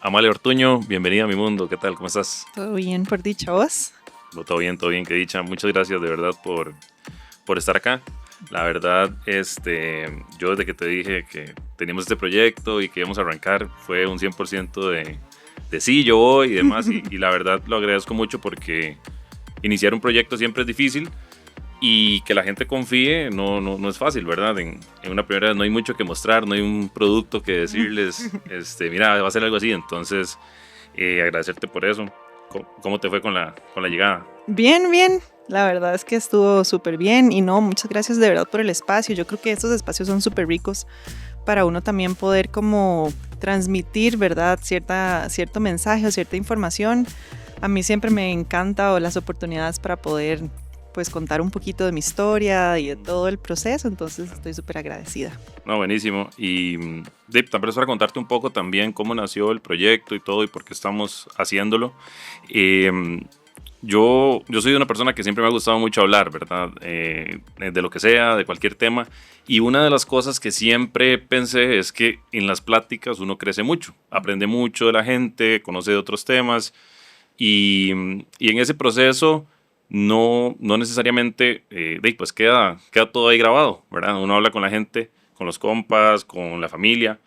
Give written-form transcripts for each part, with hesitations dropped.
Amalia Ortuño, bienvenida a mi mundo. ¿Qué tal? ¿Cómo estás? Todo bien, por dicha, ¿vos? Todo bien, qué dicha. Muchas gracias de verdad por estar acá. La verdad, yo desde que te dije que teníamos este proyecto y que íbamos a arrancar, fue un 100% de sí, yo voy y demás. Y la verdad lo agradezco mucho porque iniciar un proyecto siempre es difícil y que la gente confíe no es fácil, ¿verdad? En una primera vez no hay mucho que mostrar, no hay un producto que decirles, mira, va a ser algo así. Entonces, agradecerte por eso. ¿Cómo te fue con la llegada? Bien, bien. La verdad es que estuvo súper bien y no, muchas gracias de verdad por el espacio. Yo creo que estos espacios son súper ricos para uno también poder como transmitir, ¿verdad? Cierto mensaje o cierta información. A mí siempre me encanta o las oportunidades para poder pues contar un poquito de mi historia y de todo el proceso, entonces estoy súper agradecida. No, buenísimo. Y Dave, también es para contarte un poco también cómo nació el proyecto y todo y por qué estamos haciéndolo. Yo soy una persona que siempre me ha gustado mucho hablar, ¿verdad? De lo que sea, de cualquier tema. Y una de las cosas que siempre pensé es que en las pláticas uno crece mucho, aprende mucho de la gente, conoce de otros temas. Y en ese proceso no necesariamente pues queda todo ahí grabado, ¿verdad? Uno habla con la gente, con los compas, con la familia.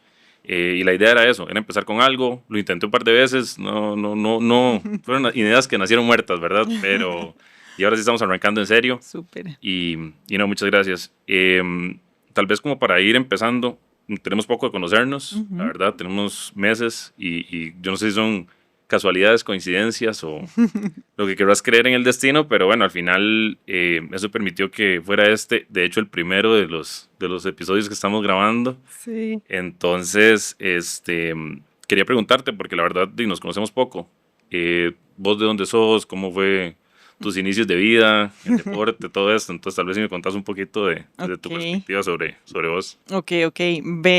Y la idea era eso, era empezar con algo. Lo intenté un par de veces, no. Fueron ideas que nacieron muertas, ¿verdad? Y ahora sí estamos arrancando en serio. Súper. Y no, muchas gracias. Tal vez como para ir empezando, tenemos poco de conocernos, la verdad, tenemos meses y yo no sé si son casualidades, coincidencias o lo que querrás creer en el destino, pero bueno, al final eso permitió que fuera de hecho, el primero de los episodios que estamos grabando. Sí. Entonces, quería preguntarte, porque la verdad nos conocemos poco. ¿Vos de dónde sos? ¿Cómo fue tus inicios de vida, el deporte, todo esto? Entonces, tal vez si me contás un poquito de tu perspectiva sobre vos. Ok.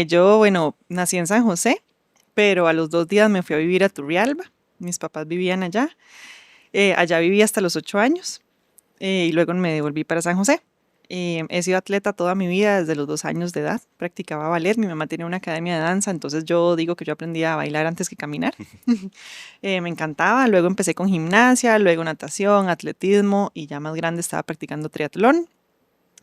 Yo, bueno, nací en San José, pero a los 2 días me fui a vivir a Turrialba. Mis papás vivían allá. Allá viví hasta los 8 años y luego me devolví para San José. He sido atleta toda mi vida, desde los 2 años de edad. Practicaba ballet, mi mamá tenía una academia de danza, entonces yo digo que yo aprendí a bailar antes que caminar. Me encantaba, luego empecé con gimnasia, luego natación, atletismo y ya más grande estaba practicando triatlón.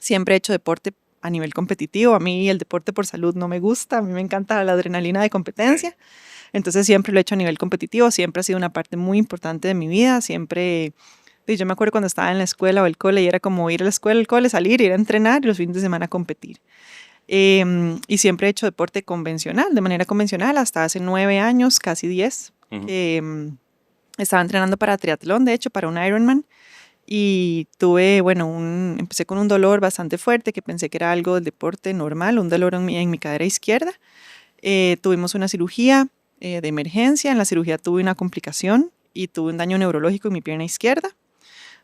Siempre he hecho deporte a nivel competitivo, a mí el deporte por salud no me gusta, a mí me encanta la adrenalina de competencia. Entonces siempre lo he hecho a nivel competitivo, siempre ha sido una parte muy importante de mi vida, siempre, yo me acuerdo cuando estaba en la escuela o el cole y era como ir a la escuela, el cole, salir, ir a entrenar y los fines de semana competir. Y siempre he hecho deporte convencional, de manera convencional, hasta hace 9 años, casi 10, que estaba entrenando para triatlón, de hecho, para un Ironman. Y tuve, empecé con un dolor bastante fuerte que pensé que era algo del deporte normal, un dolor en mi cadera izquierda. Tuvimos una cirugía de emergencia. En la cirugía tuve una complicación y tuve un daño neurológico en mi pierna izquierda.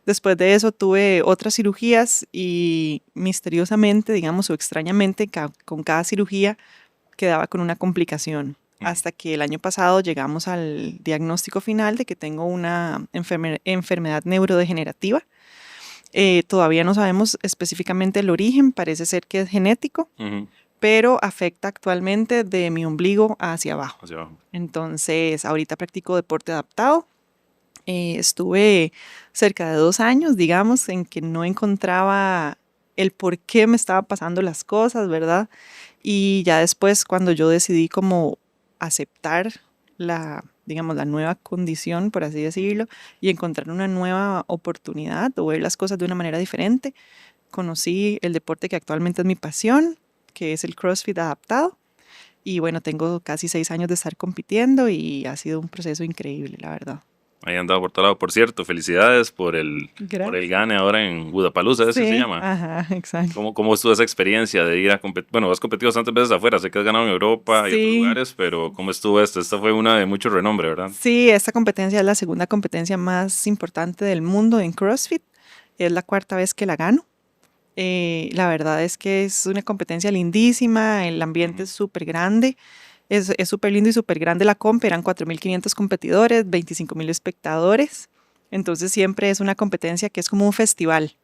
Después de eso tuve otras cirugías y misteriosamente, digamos, o extrañamente, con cada cirugía quedaba con una complicación. Hasta que el año pasado llegamos al diagnóstico final de que tengo una enfermedad neurodegenerativa. Todavía no sabemos específicamente el origen, parece ser que es genético. Pero afecta actualmente de mi ombligo hacia abajo. Entonces, ahorita practico deporte adaptado. Estuve cerca de 2 años, digamos, en que no encontraba el por qué me estaban pasando las cosas, ¿verdad? Y ya después, cuando yo decidí como aceptar la nueva condición, por así decirlo, y encontrar una nueva oportunidad o ver las cosas de una manera diferente, conocí el deporte que actualmente es mi pasión, que es el CrossFit adaptado. Y bueno, tengo casi 6 años de estar compitiendo y ha sido un proceso increíble, la verdad. Ahí andaba por todo lado. Por cierto, felicidades por el gane ahora en Wodapalooza, ¿ese se llama? Ajá, exacto. ¿Cómo estuvo esa experiencia de ir a competir? Bueno, has competido bastantes veces afuera, sé que has ganado en Europa y otros lugares, pero ¿cómo estuvo esto? Esta fue una de mucho renombre, ¿verdad? Sí, esta competencia es la segunda competencia más importante del mundo en CrossFit. Es la 4ª vez que la gano. La verdad es que es una competencia lindísima, el ambiente es súper grande, es súper lindo y súper grande la comp, eran 4.500 competidores, 25.000 espectadores, entonces siempre es una competencia que es como un festival.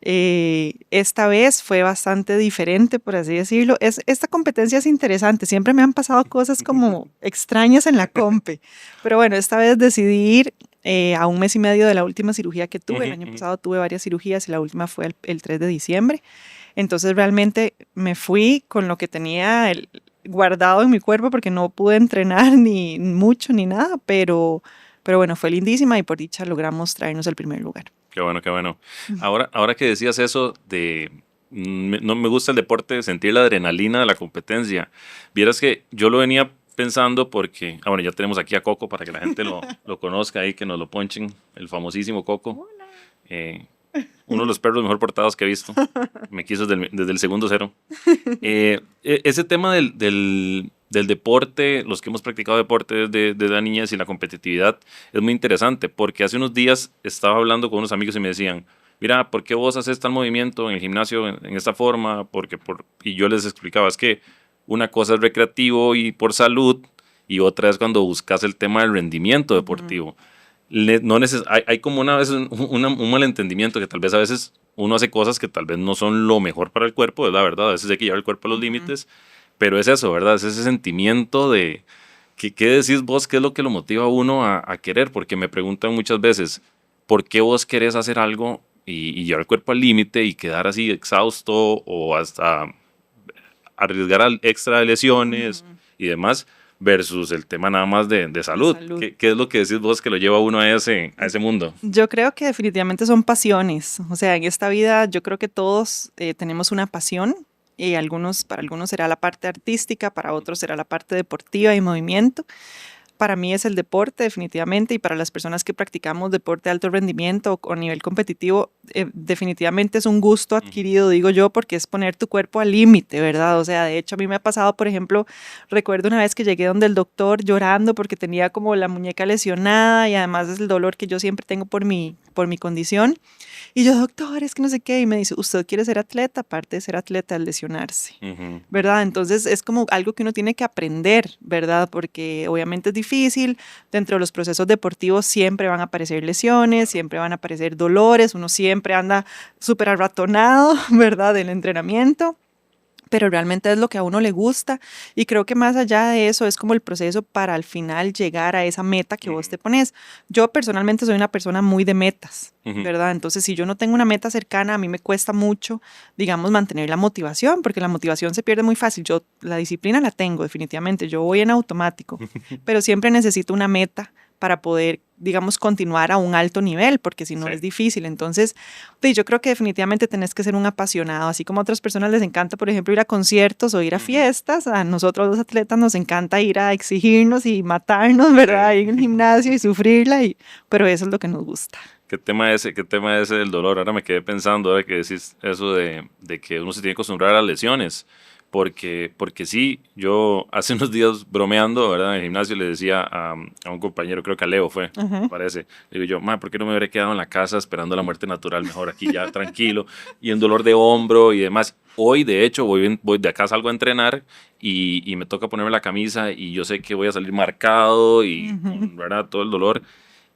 Esta vez fue bastante diferente, por así decirlo. Esta competencia es interesante. Siempre me han pasado cosas como extrañas en la compe. Pero bueno, esta vez decidí ir a un mes y medio de la última cirugía que tuve. El año pasado tuve varias cirugías y la última fue el 3 de diciembre. Entonces realmente me fui con lo que tenía guardado en mi cuerpo porque no pude entrenar ni mucho ni nada, pero bueno, fue lindísima y por dicha logramos traernos el primer lugar. Qué bueno, qué bueno. Ahora que decías eso de no me gusta el deporte, sentir la adrenalina de la competencia. Vieras que yo lo venía pensando porque, bueno, ya tenemos aquí a Coco para que la gente lo conozca ahí, que nos lo ponchen, el famosísimo Coco. Hola. Uno de los perros mejor portados que he visto. Me quiso desde el segundo cero. Ese tema del deporte, los que hemos practicado deporte desde la niñez y la competitividad, es muy interesante porque hace unos días estaba hablando con unos amigos y me decían, mira, ¿por qué vos haces tal movimiento en el gimnasio en esta forma? Y yo les explicaba, es que una cosa es recreativo y por salud y otra es cuando buscas el tema del rendimiento deportivo. No hay como una vez un malentendimiento que tal vez a veces uno hace cosas que tal vez no son lo mejor para el cuerpo, es la verdad, a veces hay que llevar el cuerpo a los límites, pero es eso, ¿verdad? Es ese sentimiento de, ¿qué decís vos? ¿Qué es lo que lo motiva a uno a querer? Porque me preguntan muchas veces, ¿por qué vos querés hacer algo y llevar el cuerpo al límite y quedar así exhausto o hasta arriesgar al extra de lesiones y demás? Versus el tema nada más de salud. ¿Qué es lo que decís vos que lo lleva a uno a ese mundo? Yo creo que definitivamente son pasiones. O sea, en esta vida yo creo que todos tenemos una pasión y para algunos será la parte artística, para otros será la parte deportiva y movimiento. Para mí es el deporte definitivamente y para las personas que practicamos deporte de alto rendimiento o a nivel competitivo, definitivamente es un gusto adquirido, digo yo, porque es poner tu cuerpo al límite, ¿verdad? O sea, de hecho a mí me ha pasado, por ejemplo, recuerdo una vez que llegué donde el doctor llorando porque tenía como la muñeca lesionada y además es el dolor que yo siempre tengo por mi condición. Y yo, doctor, es que no sé qué. Y me dice, ¿usted quiere ser atleta? Aparte de ser atleta, es lesionarse, ¿verdad? Entonces es como algo que uno tiene que aprender, ¿verdad? Porque obviamente es difícil. Dentro de los procesos deportivos siempre van a aparecer lesiones, siempre van a aparecer dolores. Uno siempre anda súper arratonado, ¿verdad? Del entrenamiento. Pero realmente es lo que a uno le gusta y creo que más allá de eso es como el proceso para al final llegar a esa meta que vos te pones. Yo personalmente soy una persona muy de metas, ¿verdad? Entonces si yo no tengo una meta cercana, a mí me cuesta mucho, digamos, mantener la motivación, porque la motivación se pierde muy fácil. Yo la disciplina la tengo definitivamente, yo voy en automático, pero siempre necesito una meta para poder, digamos, continuar a un alto nivel, porque si no es difícil. Entonces, yo creo que definitivamente tenés que ser un apasionado, así como a otras personas les encanta, por ejemplo, ir a conciertos o ir a fiestas, a nosotros los atletas nos encanta ir a exigirnos y matarnos, ¿verdad? Ir al gimnasio y sufrirla, pero eso es lo que nos gusta. ¿Qué tema ese del dolor? Ahora me quedé pensando, ahora que decís eso de que uno se tiene que acostumbrar a las lesiones. Porque sí, yo hace unos días bromeando, ¿verdad? En el gimnasio le decía a un compañero, creo que a Leo fue, me parece. Le digo yo, ¿por qué no me hubiera quedado en la casa esperando la muerte natural? Mejor aquí ya tranquilo. Y en dolor de hombro y demás. Hoy, de hecho, voy de acá, salgo a entrenar y me toca ponerme la camisa y yo sé que voy a salir marcado y, ¿verdad? Todo el dolor.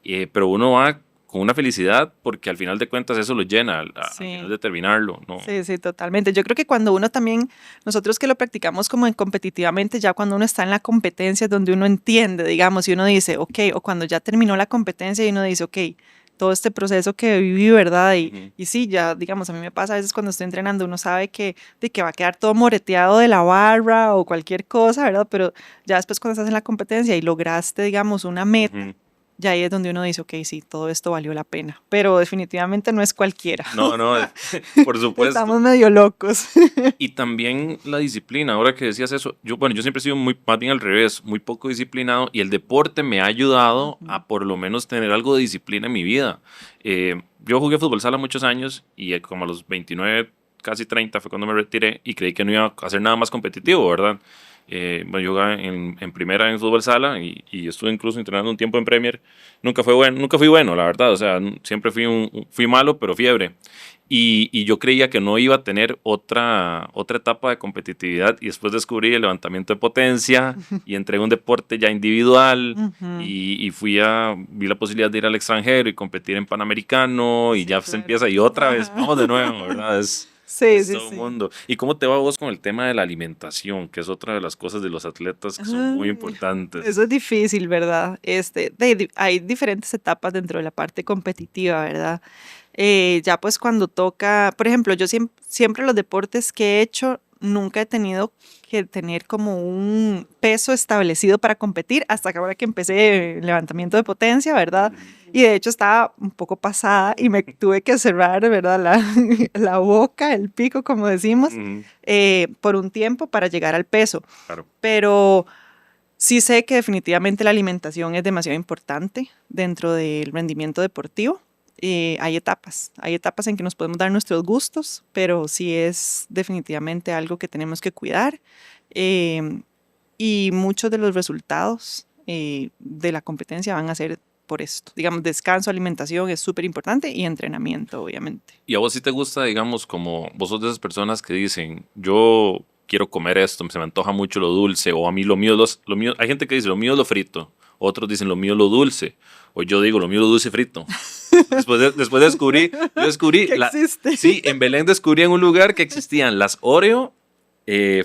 Pero uno va con una felicidad porque al final de cuentas eso lo llena al final de terminarlo, ¿no? Sí, sí, totalmente. Yo creo que cuando uno también, nosotros que lo practicamos como en competitivamente, ya cuando uno está en la competencia es donde uno entiende, digamos, y uno dice, ok, o cuando ya terminó la competencia y uno dice, ok, todo este proceso que viví, ¿verdad? Y sí, ya, digamos, a mí me pasa a veces cuando estoy entrenando, uno sabe que va a quedar todo moreteado de la barra o cualquier cosa, ¿verdad? Pero ya después cuando estás en la competencia y lograste, digamos, una meta, ya ahí es donde uno dice, ok, sí, todo esto valió la pena. Pero definitivamente no es cualquiera. No, por supuesto. Estamos medio locos. Y también la disciplina, ahora que decías eso, yo siempre he sido más bien al revés, muy poco disciplinado y el deporte me ha ayudado a por lo menos tener algo de disciplina en mi vida. Yo jugué fútbol sala muchos años y como a los 29, casi 30 fue cuando me retiré y creí que no iba a hacer nada más competitivo, ¿verdad? Yo jugaba en primera en fútbol sala y estuve incluso entrenando un tiempo en Premier. Nunca fui bueno, la verdad. O sea, siempre fui malo, pero fiebre. Y yo creía que no iba a tener otra etapa de competitividad y después descubrí el levantamiento de potencia y entré en un deporte ya individual Ujú. y vi la posibilidad de ir al extranjero y competir en Panamericano y Sí, ya se claro. empieza y otra vez, Ajá. vamos de nuevo, ¿verdad? Sí, Es sí, todo un sí. mundo. ¿Y cómo te va vos con el tema de la alimentación, que es otra de las cosas de los atletas que son muy Ay, eso importantes? es difícil, ¿verdad? Hay diferentes etapas dentro de la parte competitiva, ¿verdad? Ya pues cuando toca, por ejemplo, yo siempre los deportes que he hecho, nunca he tenido que tener como un peso establecido para competir, hasta que ahora que empecé el levantamiento de potencia, ¿verdad? Y de hecho estaba un poco pasada y me tuve que cerrar, ¿verdad? La boca, el pico, como decimos, Ujú, por un tiempo para llegar al peso. claro. Pero sí sé que definitivamente la alimentación es demasiado importante dentro del rendimiento deportivo. Hay etapas en que nos podemos dar nuestros gustos, pero sí es definitivamente algo que tenemos que cuidar. eh, y muchos de los resultados de la competencia van a ser por esto. Digamos, descanso, alimentación es súper importante y entrenamiento, obviamente. ¿Y a vos sí te gusta, digamos, como vos sos de esas personas que dicen, yo quiero comer esto, se me antoja mucho lo dulce, o a mí lo mío, lo mío, hay gente que dice, lo mío es lo frito, otros dicen, lo mío es lo dulce, o yo digo, lo mío es lo dulce frito. Después yo descubrí, ¿Qué existe? sí, en Belén descubrí en un lugar que existían las Oreo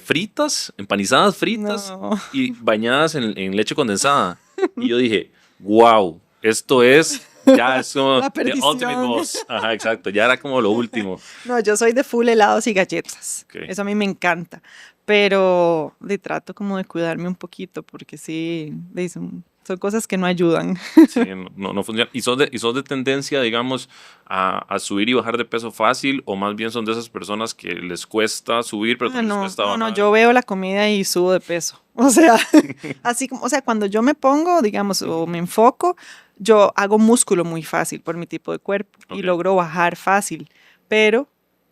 fritas, empanizadas fritas No, y bañadas en leche condensada. Y yo dije, wow, esto es, ya es como la the ultimate perdición. boss. Ajá, exacto, ya era como lo último. No, yo soy de full helados y galletas. Ok. Eso a mí me encanta. Pero trato como de cuidarme un poquito porque sí, son cosas que no ayudan. Sí, no funciona. ¿Y sos de tendencia, digamos, a subir y bajar de peso fácil? ¿O más bien son de esas personas que les cuesta subir, pero Ah, también les no, cuesta no, no, bajar? yo veo la comida y subo de peso. O sea, así como, o sea, cuando yo me pongo, digamos, o Ujú. me enfoco, yo hago músculo muy fácil por mi tipo de cuerpo y Ok. logro bajar fácil. Pero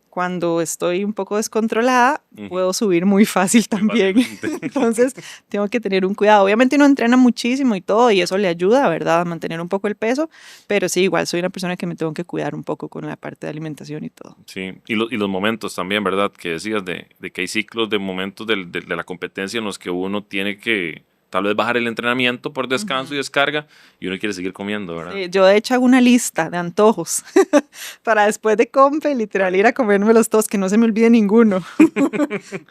cuando estoy un poco descontrolada, Ujú. puedo subir muy fácil Muy también. fácilmente. Entonces, tengo que tener un cuidado. Obviamente uno entrena muchísimo y todo, y eso le ayuda, ¿verdad? A mantener un poco el peso, pero sí, igual soy una persona que me tengo que cuidar un poco con la parte de alimentación y todo. Sí, y los momentos también, ¿verdad? Que decías de que hay ciclos de momentos de la competencia en los que uno tiene que tal vez bajar el entrenamiento por descanso y Ujú. descarga y uno quiere seguir comiendo, ¿verdad? Sí, yo de hecho hago una lista de antojos para después de compe, literal, Claro. ir a comérmelos todos, que no se me olvide ninguno.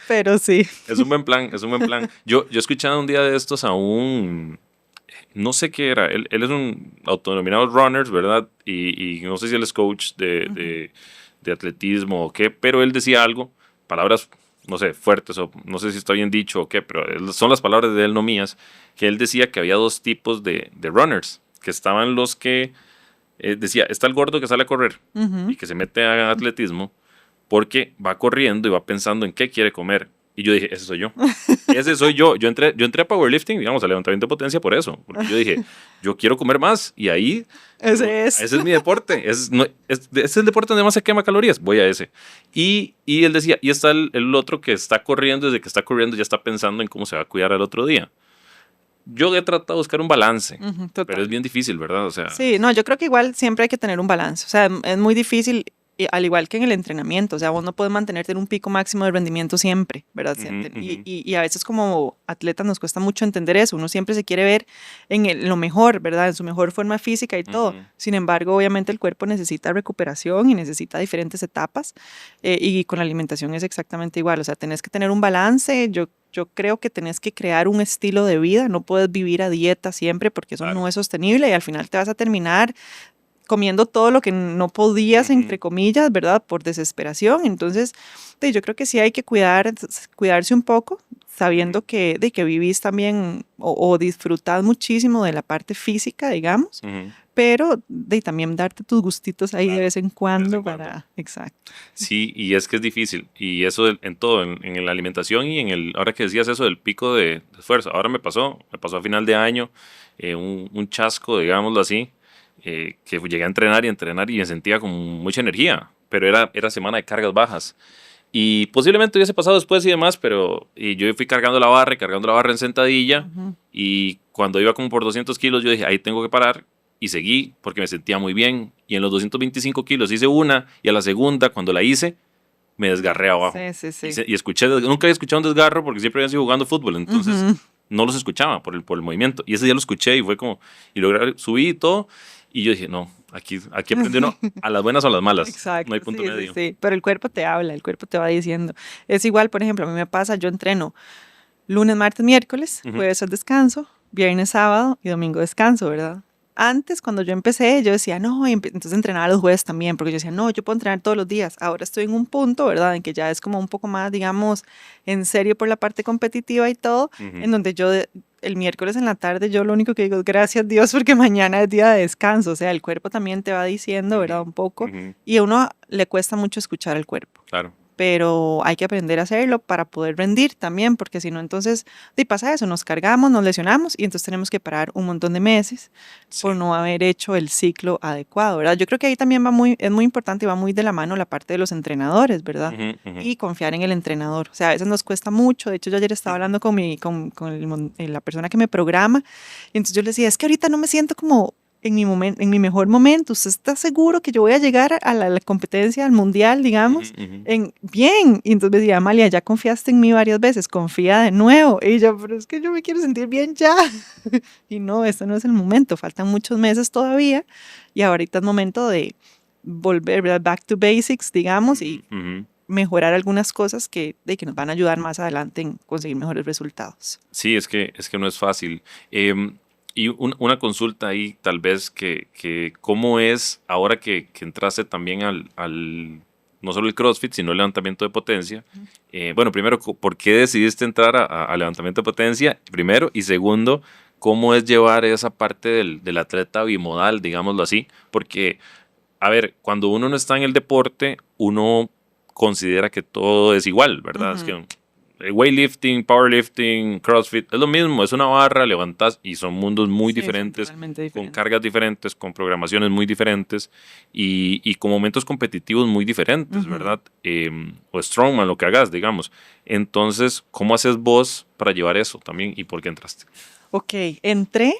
Pero sí. Es un buen plan, es un buen plan. Yo he escuchado un día de estos a no sé qué era, él es un autodenominado runners, ¿verdad? Y no sé si él es coach Ujú. de atletismo o qué, pero él decía algo, palabras, no sé, fuertes o no sé si está bien dicho o qué, pero son las palabras de él, no mías, que él decía que había dos tipos de runners, que estaban los que, decía, está el gordo que sale a correr y Ujú. que se mete a atletismo porque va corriendo y va pensando en qué quiere comer. Y yo dije, ese soy yo. Ese soy yo. Yo entré a powerlifting, digamos, a levantamiento de potencia por eso. Porque yo dije, yo quiero comer más. Y ahí, Ese es. ese es mi deporte. Ese es el deporte donde más se quema calorías. Voy a ese. Y él decía, y está el otro que está corriendo, desde que está corriendo ya está pensando en cómo se va a cuidar al otro día. Yo he tratado de buscar un balance, Ujú, pero total. es bien difícil, ¿verdad? O sea, Sí, no, yo creo que igual siempre hay que tener un balance. O sea, es muy difícil, al igual que en el entrenamiento. O sea, vos no puedes mantenerte en un pico máximo de rendimiento siempre, ¿verdad? ujú, ujú, Y a veces como atletas nos cuesta mucho entender eso. Uno siempre se quiere ver en lo mejor, ¿verdad? En su mejor forma física y todo. ujú, Sin embargo, obviamente el cuerpo necesita recuperación y necesita diferentes etapas. Y con la alimentación es exactamente igual. O sea, tenés que tener un balance. Yo creo que tenés que crear un estilo de vida, no puedes vivir a dieta siempre porque eso claro. no es sostenible y al final te vas a terminar comiendo todo lo que no podías, Ujú, entre comillas, ¿verdad? Por desesperación. Entonces, yo creo que sí hay que cuidarse un poco, ujú, sabiendo que vivís también o disfrutás muchísimo de la parte física, digamos, ujú, pero también darte tus gustitos ahí de claro, vez en de vez en cuando cuando. para, exacto. Sí, y es que es difícil. Y eso en todo, en la alimentación y ahora que decías eso del pico de esfuerzo. Ahora me pasó a final de año, un chasco, digámoslo así, que llegué a entrenar y me sentía con mucha energía, pero era semana de cargas bajas. Y posiblemente hubiese pasado después y demás, pero yo fui cargando la barra y cargando la barra en sentadilla. Ujú. Y cuando iba como por 200 kilos, yo dije, ahí tengo que parar. y seguí porque me sentía muy bien. Y en los 225 kilos hice una y a la segunda, cuando la hice, me desgarré abajo. Sí. Y escuché, nunca había escuchado un desgarro porque siempre había sido jugando fútbol, entonces Ujú. no los escuchaba por el movimiento. Y ese día lo escuché y fue como, y logré, subí y todo, y yo dije, no, aquí aprendí uno a las buenas o a las malas, no hay Exacto, punto medio. sí. Pero el cuerpo te habla, el cuerpo te va diciendo. Es igual, por ejemplo, a mí me pasa, yo entreno lunes, martes, miércoles, Ujú, jueves es descanso, viernes, sábado y domingo descanso, ¿verdad? Antes, cuando yo empecé, yo decía, no, y entonces entrenaba los jueves también, porque yo decía, no, yo puedo entrenar todos los días. Ahora estoy en un punto, ¿verdad? En que ya es como un poco más, digamos, en serio por la parte competitiva y todo, ujú, en donde el miércoles en la tarde, yo lo único que digo es gracias Dios porque mañana es día de descanso. O sea, el cuerpo también te va diciendo, ujú, ¿verdad? Un poco. ujú, Y a uno le cuesta mucho escuchar al cuerpo, claro, pero hay que aprender a hacerlo para poder rendir también, porque si no, entonces, y pasa eso, nos cargamos, nos lesionamos y entonces tenemos que parar un montón de meses por sí. no haber hecho el ciclo adecuado, ¿verdad? Yo creo que ahí también es muy importante y va muy de la mano la parte de los entrenadores, ¿verdad? Ujú, ujú, Y confiar en el entrenador. O sea, a veces nos cuesta mucho. De hecho, yo ayer estaba hablando con la persona que me programa y entonces yo le decía, es que ahorita no me siento como en mi mejor momento. ¿Usted está seguro que yo voy a llegar a la competencia, al mundial, ujú, digamos? ujú. Bien. Y entonces me decía, Amalia, ya confiaste en mí varias veces, confía de nuevo. Y yo, pero es que yo me quiero sentir bien ya. Y no, esto no es el momento, faltan muchos meses todavía. Y ahorita es momento de volver, ¿verdad? Back to basics, digamos, y Ujú. mejorar algunas cosas que nos van a ayudar más adelante en conseguir mejores resultados. Sí, es que no es fácil. Y una consulta ahí, tal vez, que cómo es ahora que entraste también no solo el CrossFit, sino el levantamiento de potencia. Bueno, primero, ¿por qué decidiste entrar a levantamiento de potencia? Primero, y segundo, ¿cómo es llevar esa parte del atleta bimodal, digámoslo así? Porque, a ver, cuando uno no está en el deporte, uno considera que todo es igual, ¿verdad? Es Ujú. que weightlifting, powerlifting, CrossFit, es lo mismo, es una barra, levantas y son mundos muy Sí, son diferentes, totalmente con diferentes. cargas diferentes, con programaciones muy diferentes y con momentos competitivos muy diferentes, Ujú. ¿verdad? O strongman, lo que hagas, digamos. Entonces, ¿cómo haces vos para llevar eso también y por qué entraste? Ok, entré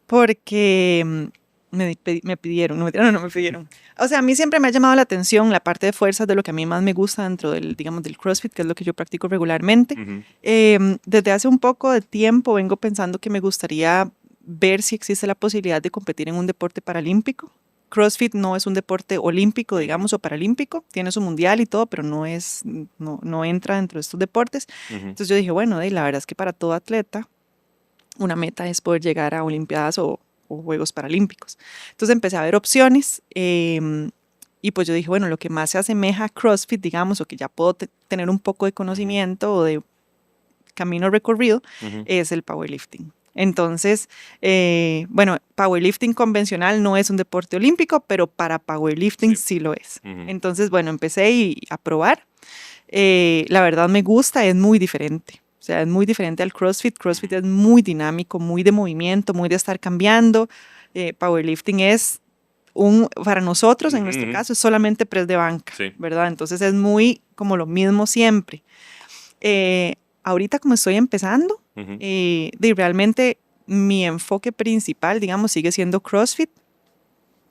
porque me pidieron, no me pidieron. O sea, a mí siempre me ha llamado la atención la parte de fuerzas de lo que a mí más me gusta dentro del, digamos, del CrossFit, que es lo que yo practico regularmente. Ujú, Desde hace un poco de tiempo vengo pensando que me gustaría ver si existe la posibilidad de competir en un deporte paralímpico. CrossFit no es un deporte olímpico, ujú, digamos, o paralímpico, tiene su mundial y todo, pero no entra dentro de estos deportes. ujú, Entonces yo dije, bueno, la verdad es que para todo atleta una meta es poder llegar a Olimpiadas o Juegos Paralímpicos. Entonces empecé a ver opciones y pues yo dije, bueno, lo que más se asemeja a CrossFit, digamos, o que ya puedo tener un poco de ujú, conocimiento o de camino recorrido, ujú, es el powerlifting. Entonces, bueno, powerlifting convencional no es un deporte olímpico, pero para powerlifting sí, sí lo es. ujú, Entonces, bueno, empecé a probar. La verdad me gusta, es muy diferente. O sea, es muy diferente al CrossFit. CrossFit ujú, es muy dinámico, muy de movimiento, muy de estar cambiando. Powerlifting es para nosotros, en ujú, nuestro ujú, caso, es solamente press de banca, sí, ¿verdad? Entonces es muy como lo mismo siempre. Eh, Ahorita como estoy empezando, ujú, realmente mi enfoque principal, digamos, sigue siendo CrossFit.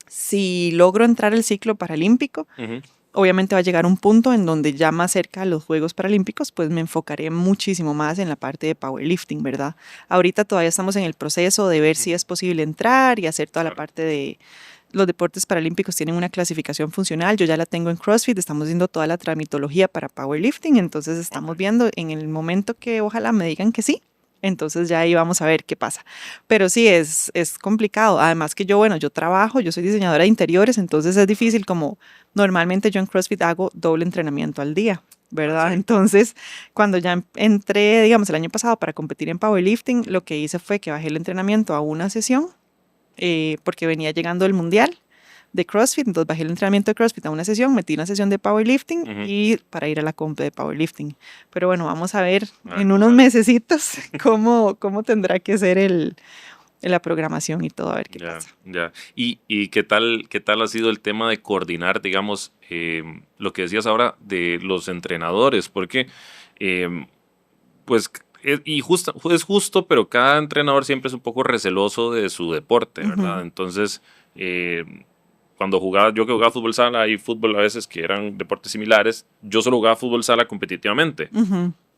Si logro entrar al ciclo paralímpico, ujú, obviamente va a llegar un punto en donde ya más cerca a los Juegos Paralímpicos, pues me enfocaré muchísimo más en la parte de powerlifting, ¿verdad? Ahorita todavía estamos en el proceso de ver si ujú, es posible entrar y hacer toda la claro, parte de los deportes paralímpicos tienen una clasificación funcional, yo ya la tengo en CrossFit, estamos viendo toda la tramitología para powerlifting, entonces ok, estamos viendo en el momento que ojalá me digan que sí, entonces ya ahí vamos a ver qué pasa. Pero sí, es complicado. Además que yo, bueno, yo trabajo, yo soy diseñadora de interiores, entonces es claro. difícil como normalmente yo en CrossFit hago doble entrenamiento al día, Ah, ¿en ¿verdad? serio? Entonces, cuando ya entré, digamos, el año pasado para competir en powerlifting, lo que hice fue que bajé el entrenamiento a una sesión porque venía llegando el mundial de CrossFit, entonces bajé el entrenamiento de CrossFit a una sesión, metí una sesión de powerlifting Ujú. y para ir a la comp de powerlifting. Pero bueno, vamos a ver A ver en cómo unos sale. mesecitos cómo tendrá que ser la programación y todo, a ver qué Ya, pasa. ya. ¿Y qué tal ha sido el tema de coordinar, digamos, lo que decías ahora de los entrenadores? Porque, pues, Es justo, pero cada entrenador siempre es un poco receloso de su deporte, ¿verdad? Entonces, cuando yo que jugaba fútbol sala y fútbol a veces que eran deportes similares, yo solo jugaba fútbol sala competitivamente.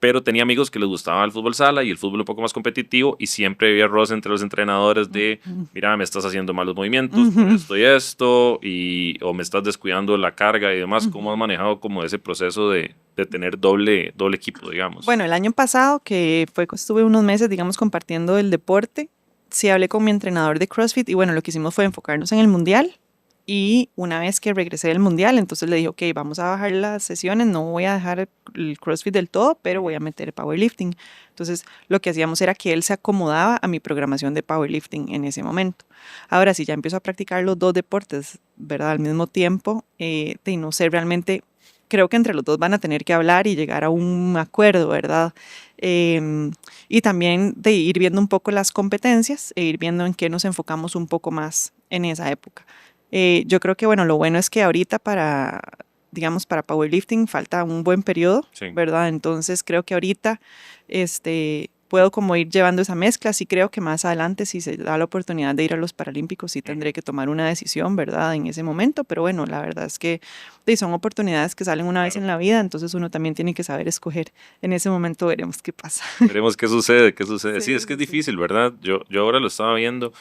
Pero tenía amigos que les gustaba el fútbol sala y el fútbol un poco más competitivo y siempre había roce entre los entrenadores de, mira, me estás haciendo malos movimientos, por esto y esto, o me estás descuidando la carga y demás. ¿Cómo has manejado como ese proceso de tener doble equipo, digamos? Bueno, el año pasado, estuve unos meses, digamos, compartiendo el deporte, sí hablé con mi entrenador de CrossFit y bueno, lo que hicimos fue enfocarnos en el mundial. Y una vez que regresé del mundial, entonces le dije, ok, vamos a bajar las sesiones, no voy a dejar el CrossFit del todo, pero voy a meter powerlifting. Entonces, lo que hacíamos era que él se acomodaba a mi programación de powerlifting en ese momento. Ahora, si ya empiezo a practicar los dos deportes, ¿verdad? Al mismo tiempo, no sé, realmente creo que entre los dos van a tener que hablar y llegar a un acuerdo, ¿verdad? Y también de ir viendo un poco las competencias e ir viendo en qué nos enfocamos un poco más en esa época. Yo creo que, bueno, lo bueno es que ahorita digamos, para powerlifting falta un buen periodo, sí, ¿verdad? Entonces creo que ahorita puedo como ir llevando esa mezcla. Sí creo que más adelante, si se da la oportunidad de ir a los Paralímpicos, sí tendré que tomar una decisión, ¿verdad? En ese momento, pero bueno, la verdad es que son oportunidades que salen una vez en la vida, entonces uno también tiene que saber escoger. En ese momento veremos qué pasa. Veremos qué sucede. Sí, es que es difícil, ¿verdad? Yo ahora lo estaba viendo.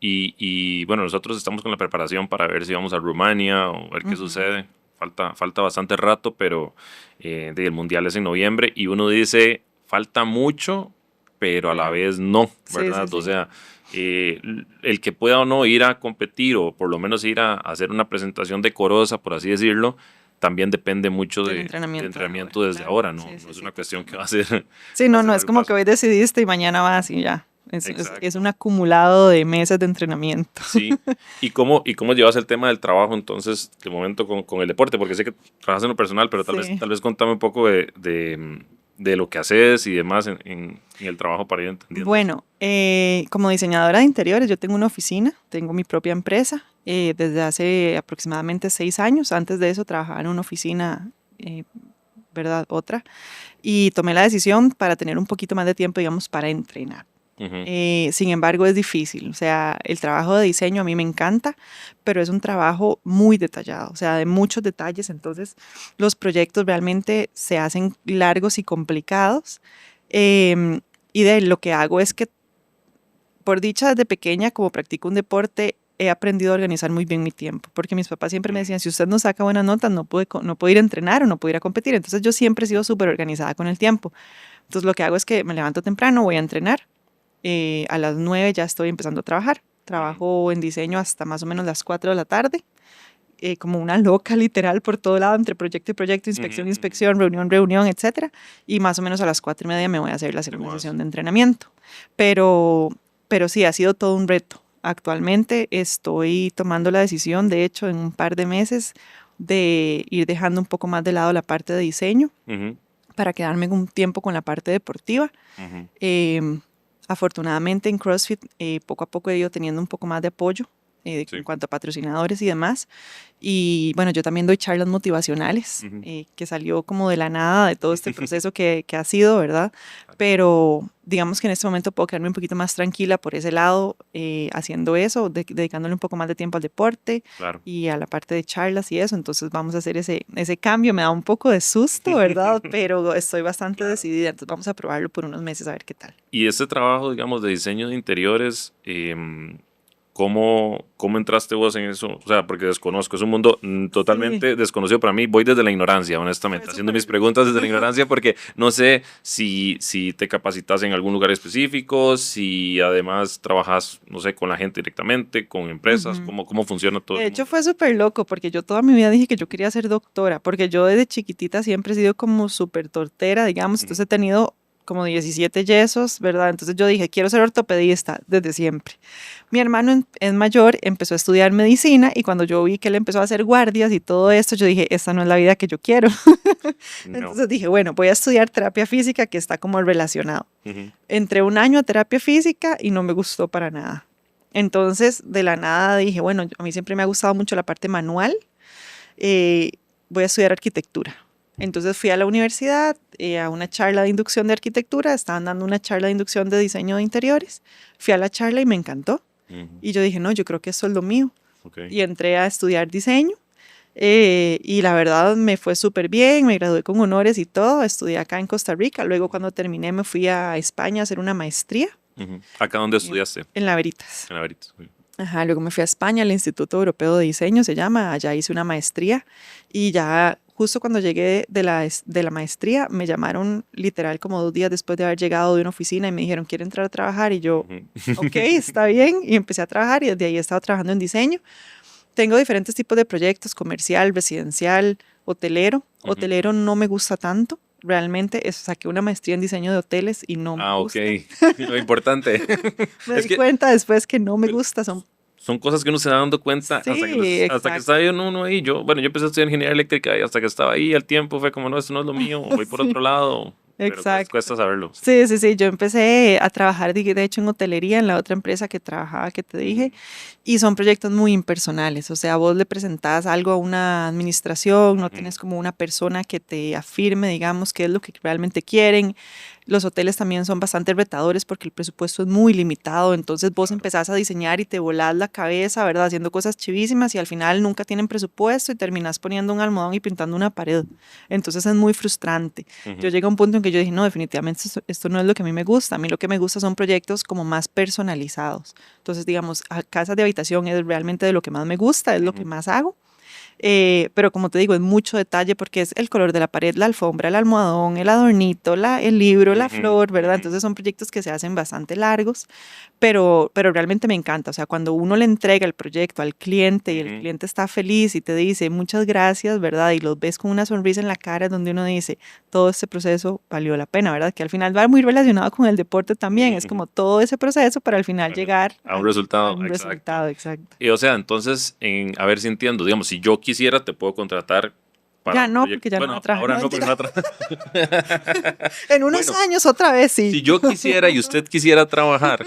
Y bueno, nosotros estamos con la preparación para ver si vamos a Rumania o ver qué sucede. Falta bastante rato, pero el Mundial es en noviembre y uno dice, falta mucho, pero a la vez no, ¿verdad? Sí. O sea, el que pueda o no ir a competir o por lo menos ir a hacer una presentación decorosa, por así decirlo, también depende mucho de entrenamiento desde ahora, ¿no? No es una cuestión que va a ser... Sí, no es como que hoy decidiste y mañana vas y ya. Es un acumulado de meses de entrenamiento. Sí. ¿Y cómo llevas el tema del trabajo entonces, de momento, con el deporte? Porque sé que trabajas en lo personal, pero tal vez contame un poco de lo que haces y demás en el trabajo para ir entendiendo. Bueno, como diseñadora de interiores, yo tengo una oficina, tengo mi propia empresa desde hace aproximadamente 6 años. Antes de eso trabajaba en una oficina, ¿verdad? Otra. Y tomé la decisión para tener un poquito más de tiempo, digamos, para entrenar. Sin embargo, es difícil. O sea, el trabajo de diseño a mí me encanta, pero es un trabajo muy detallado, o sea, de muchos detalles. Entonces, los proyectos realmente se hacen largos y complicados. Y de lo que hago es que, por dicha, desde pequeña, como practico un deporte, he aprendido a organizar muy bien mi tiempo, porque mis papás siempre me decían, si usted no saca buenas notas, no puede ir a entrenar o no puede ir a competir. Entonces, yo siempre he sido súper organizada con el tiempo. Entonces, lo que hago es que me levanto temprano, voy a entrenar. A las 9 ya estoy empezando a trabajar. Trabajo en diseño hasta más o menos las 4 de la tarde, como una loca literal por todo lado, entre proyecto y proyecto, inspección, reunión, etc. Y más o menos a las 4:30 me voy a hacer la segunda sesión de entrenamiento. Pero sí, ha sido todo un reto. Actualmente estoy tomando la decisión, de hecho, en un par de meses, de ir dejando un poco más de lado la parte de diseño para quedarme un tiempo con la parte deportiva. Afortunadamente en CrossFit poco a poco he ido teniendo un poco más de apoyo en cuanto a patrocinadores y demás. Y bueno, yo también doy charlas motivacionales, que salió como de la nada de todo este proceso que ha sido, ¿verdad? Pero digamos que en este momento puedo quedarme un poquito más tranquila por ese lado, haciendo eso, dedicándole un poco más de tiempo al deporte y a la parte de charlas y eso. Entonces vamos a hacer ese cambio. Me da un poco de susto, ¿verdad? Pero estoy bastante decidida. Entonces vamos a probarlo por unos meses a ver qué tal. Y este trabajo, digamos, de diseño de interiores... ¿Cómo entraste vos en eso? O sea, porque desconozco, es un mundo totalmente desconocido para mí. Voy desde la ignorancia, honestamente, haciendo mis preguntas desde la ignorancia, porque no sé si te capacitas en algún lugar específico, si además trabajas, no sé, con la gente directamente, con empresas, ¿cómo funciona todo? De hecho, fue súper loco, porque yo toda mi vida dije que yo quería ser doctora, porque yo desde chiquitita siempre he sido como súper tortera, digamos, entonces he tenido como 17 yesos, ¿verdad? Entonces yo dije, quiero ser ortopedista desde siempre. Mi hermano es mayor, empezó a estudiar medicina y cuando yo vi que él empezó a hacer guardias y todo esto, yo dije, esta no es la vida que yo quiero. Entonces dije, bueno, voy a estudiar terapia física, que está como relacionado. Entré un año a terapia física y no me gustó para nada. Entonces, de la nada dije, bueno, a mí siempre me ha gustado mucho la parte manual, voy a estudiar arquitectura. Entonces fui a la universidad, a una charla de inducción de arquitectura, estaban dando una charla de inducción de diseño de interiores. Fui a la charla y me encantó. Y yo dije, no, yo creo que eso es lo mío. Okay. Y entré a estudiar diseño. Y la verdad me fue súper bien, me gradué con honores y todo. Estudié acá en Costa Rica. Luego cuando terminé me fui a España a hacer una maestría. ¿Acá dónde estudiaste? En La Veritas. En La Veritas. Ajá, luego me fui a España, al Instituto Europeo de Diseño se llama, allá hice una maestría y ya justo cuando llegué de la maestría me llamaron literal como 2 días después de haber llegado de una oficina y me dijeron, ¿quiere entrar a trabajar? Y yo, ok, está bien, y empecé a trabajar y desde ahí he estado trabajando en diseño. Tengo diferentes tipos de proyectos, comercial, residencial, hotelero. Hotelero no me gusta tanto. Realmente saqué una maestría en diseño de hoteles y no me gusta. Ok. Lo importante. Me di cuenta después que no me gusta. Son cosas que uno se va dando cuenta Sí, hasta que estaba uno ahí. Bueno, yo empecé a estudiar ingeniería eléctrica y hasta que estaba ahí al tiempo fue como, no, esto no es lo mío, voy por otro lado. Exacto. Pero cuesta saberlo. Sí. Yo empecé a trabajar, de hecho, en hotelería, en la otra empresa que trabajaba, que te dije, y son proyectos muy impersonales. O sea, vos le presentás algo a una administración, no tienes como una persona que te afirme, digamos, qué es lo que realmente quieren. Los hoteles también son bastante retadores porque el presupuesto es muy limitado, entonces vos empezás a diseñar y te volás la cabeza, ¿verdad? Haciendo cosas chivísimas y al final nunca tienen presupuesto y terminás poniendo un almohadón y pintando una pared. Entonces es muy frustrante. Yo llegué a un punto en que yo dije, no, definitivamente esto no es lo que a mí me gusta. A mí lo que me gusta son proyectos como más personalizados. Entonces, digamos, casas de habitación es realmente de lo que más me gusta, es lo que más hago. Pero como te digo, es mucho detalle porque es el color de la pared, la alfombra, el almohadón, el adornito, el libro, la flor, ¿verdad? Entonces son proyectos que se hacen bastante largos, pero realmente me encanta. O sea, cuando uno le entrega el proyecto al cliente y el cliente está feliz y te dice muchas gracias, ¿verdad? Y los ves con una sonrisa en la cara donde uno dice, todo este proceso valió la pena, ¿verdad? Que al final va muy relacionado con el deporte también. Es como todo ese proceso para al final llegar a un resultado. A un resultado, exacto. Y o sea, entonces, a ver si entiendo, digamos, si yo quisiera, te puedo contratar para ya no, porque ya no trabajo. Ahora no, porque no trabajo. En unos años otra vez, sí. Si yo quisiera y usted quisiera trabajar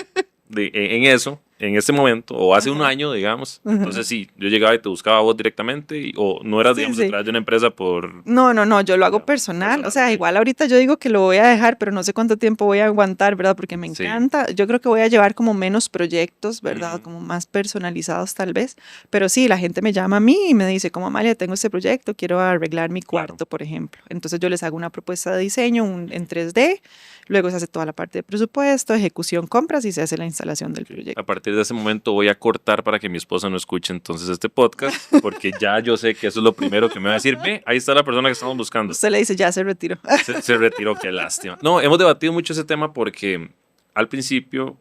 en eso, en este momento, o hace un año, digamos, entonces sí, yo llegaba y te buscaba a vos directamente, o no eras, digamos, detrás de una empresa por... No, yo lo hago personal. O sea, igual ahorita yo digo que lo voy a dejar, pero no sé cuánto tiempo voy a aguantar, ¿verdad? Porque me encanta. Yo creo que voy a llevar como menos proyectos, ¿verdad? Como más personalizados tal vez. Pero sí, la gente me llama a mí y me dice, como Amalia, tengo este proyecto, quiero arreglar mi cuarto, por ejemplo. Entonces yo les hago una propuesta de diseño en 3D, luego se hace toda la parte de presupuesto, ejecución, compras y se hace la instalación del proyecto. A partir de ese momento voy a cortar para que mi esposa no escuche entonces este podcast, porque ya yo sé que eso es lo primero que me va a decir, ve, ahí está la persona que estamos buscando. Usted le dice, ya se retiró. Se retiró, qué lástima. No, hemos debatido mucho ese tema porque al principio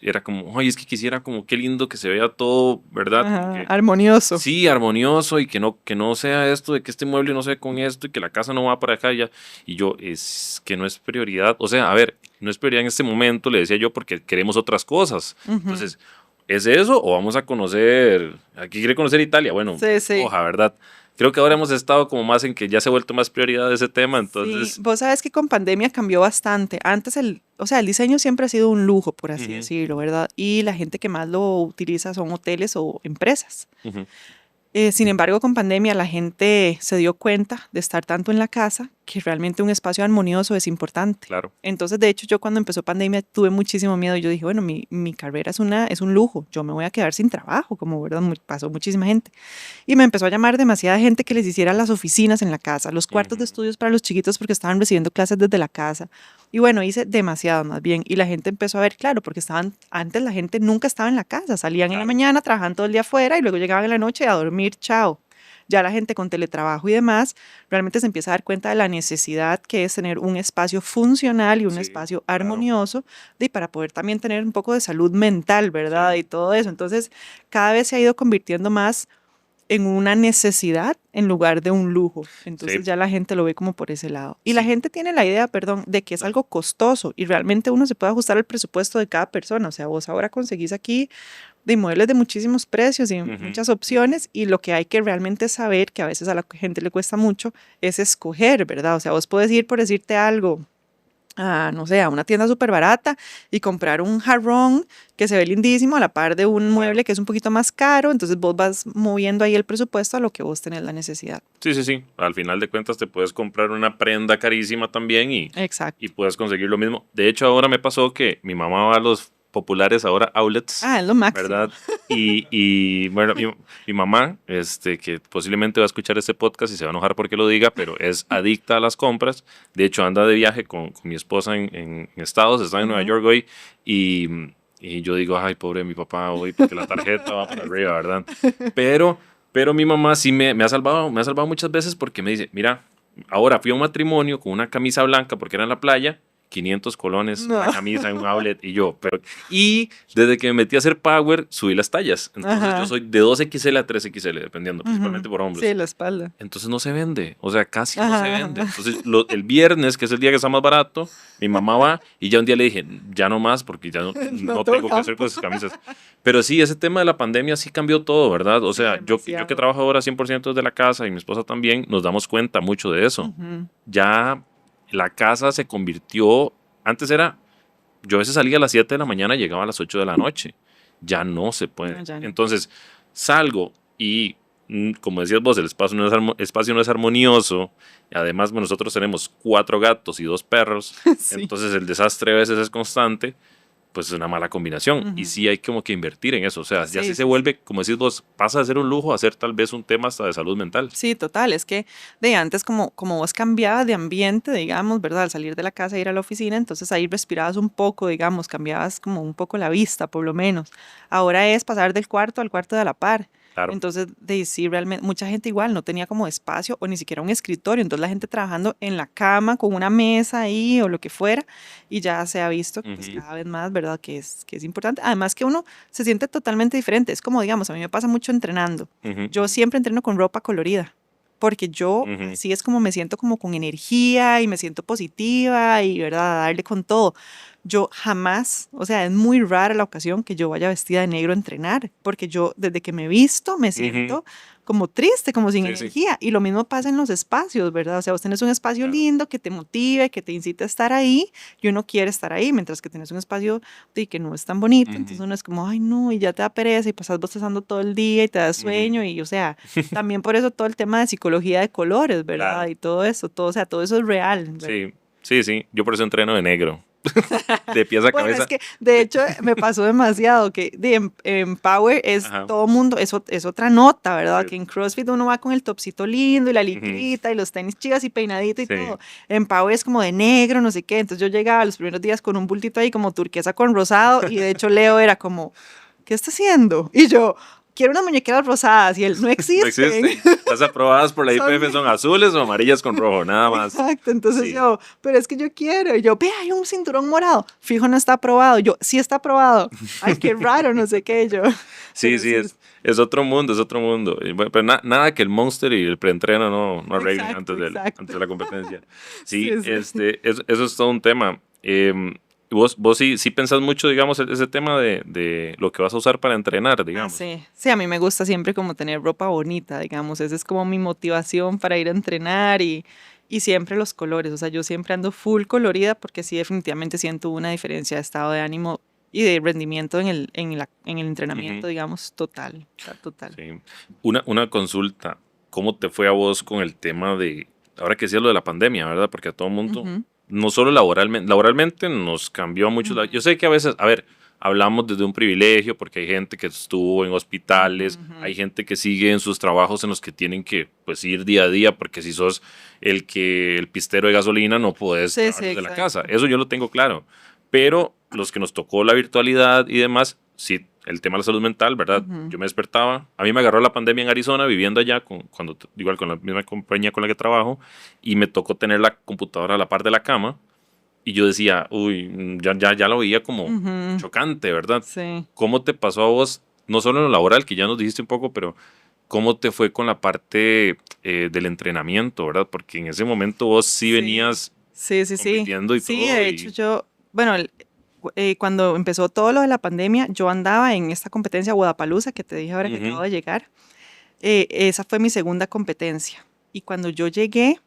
era como, ay, es que quisiera como qué lindo que se vea todo, ¿verdad? Ajá, armonioso. Sí, armonioso y que no sea esto de que este mueble no sea con esto y que la casa no va para acá ya. Y yo, es que no es prioridad. O sea, a ver, no es prioridad en este momento, le decía yo, porque queremos otras cosas. Entonces, ¿es eso o vamos a conocer, aquí quiere conocer Italia? Bueno, sí. Oja, ¿verdad? Creo que ahora hemos estado como más en que ya se ha vuelto más prioridad ese tema, entonces... Sí, vos sabes que con pandemia cambió bastante. Antes el diseño siempre ha sido un lujo, por así decirlo, ¿verdad? Y la gente que más lo utiliza son hoteles o empresas. Sin embargo, con pandemia la gente se dio cuenta de estar tanto en la casa que realmente un espacio armonioso es importante. Claro. Entonces, de hecho, yo cuando empezó pandemia tuve muchísimo miedo. Yo dije, bueno, mi carrera es un lujo. Yo me voy a quedar sin trabajo, como verdad pasó muchísima gente. Y me empezó a llamar demasiada gente que les hiciera las oficinas en la casa, los cuartos de estudios para los chiquitos porque estaban recibiendo clases desde la casa. Y bueno, hice demasiado más bien. Y la gente empezó a ver, claro, porque antes la gente nunca estaba en la casa. Salían en la mañana, trabajaban todo el día afuera y luego llegaban en la noche a dormir, chao. Ya la gente con teletrabajo y demás realmente se empieza a dar cuenta de la necesidad que es tener un espacio funcional y un espacio armonioso para poder también tener un poco de salud mental, ¿verdad? Y todo eso. Entonces, cada vez se ha ido convirtiendo más en una necesidad en lugar de un lujo. Entonces ya la gente lo ve como por ese lado. Y la gente tiene la idea, de que es algo costoso y realmente uno se puede ajustar al presupuesto de cada persona. O sea, vos ahora conseguís aquí de muebles de muchísimos precios y muchas opciones y lo que hay que realmente saber, que a veces a la gente le cuesta mucho, es escoger, ¿verdad? O sea, vos podés ir, por decirte algo, no sé, a una tienda súper barata y comprar un jarrón que se ve lindísimo a la par de un mueble que es un poquito más caro, entonces vos vas moviendo ahí el presupuesto a lo que vos tenés la necesidad. Sí, sí, sí. Al final de cuentas te puedes comprar una prenda carísima también Exacto. y puedes conseguir lo mismo. De hecho, ahora me pasó que mi mamá va a los populares ahora outlets, Es lo máximo. ¿verdad? Y bueno, mi mamá, que posiblemente va a escuchar este podcast y se va a enojar porque lo diga, pero es adicta a las compras. De hecho, anda de viaje con mi esposa en Estados, está en Nueva York hoy y, y yo digo, ay, pobre mi papá hoy, porque la tarjeta va para arriba, ¿verdad? Pero mi mamá sí me ha salvado muchas veces porque me dice, mira, ahora fui a un matrimonio con una camisa blanca porque era en la playa, 500 colones, No. una camisa en un outlet y desde que me metí a hacer Power, subí las tallas. Entonces yo soy de 2XL a 3XL, dependiendo, principalmente por hombres. Sí, la espalda. Entonces no se vende, o sea, casi no se vende. Entonces el viernes, que es el día que está más barato, mi mamá va y ya un día le dije, ya no más porque ya no tengo que hacer con esas camisas. Pero sí, ese tema de la pandemia sí cambió todo, ¿verdad? O sea, yo que trabajo ahora 100% desde la casa y mi esposa también, nos damos cuenta mucho de eso. Ya la casa se convirtió, antes yo a veces salía a las 7 de la mañana y llegaba a las 8 de la noche. Ya no se puede. No, ya no. Entonces, salgo y, como decías vos, el espacio no es armonioso. Y además, nosotros tenemos 4 gatos y 2 perros. Sí. Entonces, el desastre a veces es constante. Pues es una mala combinación. Y sí hay como que invertir en eso. O sea, ya sí se vuelve, como decís vos, pasa de ser un lujo a ser tal vez un tema hasta de salud mental. Sí, total. Es que de antes, como vos cambiabas de ambiente, digamos, ¿verdad? Al salir de la casa e ir a la oficina, entonces ahí respirabas un poco, digamos, cambiabas como un poco la vista, por lo menos. Ahora es pasar del cuarto al cuarto de la par. Claro. Entonces, sí, realmente, mucha gente igual no tenía como espacio o ni siquiera un escritorio. Entonces, la gente trabajando en la cama con una mesa ahí o lo que fuera, y ya se ha visto pues, cada vez más, ¿verdad? Que es importante. Además, que uno se siente totalmente diferente. Es como, digamos, a mí me pasa mucho entrenando. Yo siempre entreno con ropa colorida, porque yo así es como me siento como con energía y me siento positiva y, ¿verdad? A darle con todo. Yo jamás, o sea, es muy rara la ocasión que yo vaya vestida de negro a entrenar, porque yo desde que me visto me siento como triste, como sin energía. Y lo mismo pasa en los espacios, ¿verdad? O sea, vos tenés un espacio lindo que te motive, que te incite a estar ahí, y uno quiere estar ahí, mientras que tenés un espacio que no es tan bonito, entonces uno es como, ay no, y ya te da pereza y pasas bostezando todo el día y te da sueño, y o sea, también por eso todo el tema de psicología de colores, ¿verdad? Claro. Y todo eso, o sea, todo eso es real. ¿Verdad? Sí, yo por eso entreno de negro. De pies a cabeza. Es que de hecho me pasó demasiado que en Power es todo mundo, es otra nota, ¿verdad? Que en CrossFit uno va con el topsito lindo y la litrita y los tenis chivas y peinadito y todo. En Power es como de negro, no sé qué. Entonces yo llegaba los primeros días con un bultito ahí como turquesa con rosado y de hecho Leo era como, ¿qué está haciendo? Y yo, quiero unas muñequeras rosadas y él, no existen. No existen. Las aprobadas por la IPF son azules o amarillas con rojo, nada más. Exacto, entonces yo, pero es que yo quiero. Y yo, ve, hay un cinturón morado. Fijo, no está aprobado. Yo, sí está aprobado. Ay, qué raro, no sé qué. Yo. Sí, es otro mundo, es otro mundo. Pero nada que el Monster y el preentreno no arreglen antes de la competencia. Sí, eso es todo un tema. Vos sí pensás mucho, digamos, ese tema de lo que vas a usar para entrenar, digamos. Sí, a mí me gusta siempre como tener ropa bonita, digamos, esa es como mi motivación para ir a entrenar y siempre los colores, o sea, yo siempre ando full colorida porque sí definitivamente siento una diferencia de estado de ánimo y de rendimiento en el entrenamiento, digamos, total. Sí. Una consulta, ¿cómo te fue a vos con el tema ahora que decías lo de la pandemia, ¿verdad? Porque a todo mundo... No solo laboralmente nos cambió mucho. Yo sé que a veces, hablamos desde un privilegio porque hay gente que estuvo en hospitales, hay gente que sigue en sus trabajos en los que tienen que pues, ir día a día porque si sos el pistero de gasolina no puedes trabajar desde la casa. Eso yo lo tengo claro. Pero los que nos tocó la virtualidad y demás, sí, el tema de la salud mental, ¿verdad? Yo me despertaba. A mí me agarró la pandemia en Arizona, viviendo allá, igual con la misma compañía con la que trabajo, y me tocó tener la computadora a la par de la cama. Y yo decía, uy, ya lo veía como chocante, ¿verdad? Sí. ¿Cómo te pasó a vos, no solo en lo laboral, que ya nos dijiste un poco, pero cómo te fue con la parte del entrenamiento, ¿verdad? Porque en ese momento vos sí venías compitiendo y todo. Sí, de hecho yo, bueno, cuando empezó todo lo de la pandemia, yo andaba en esta competencia Wodapalooza que te dije ahora que acabo de llegar. Esa fue mi segunda competencia. Y cuando yo llegué,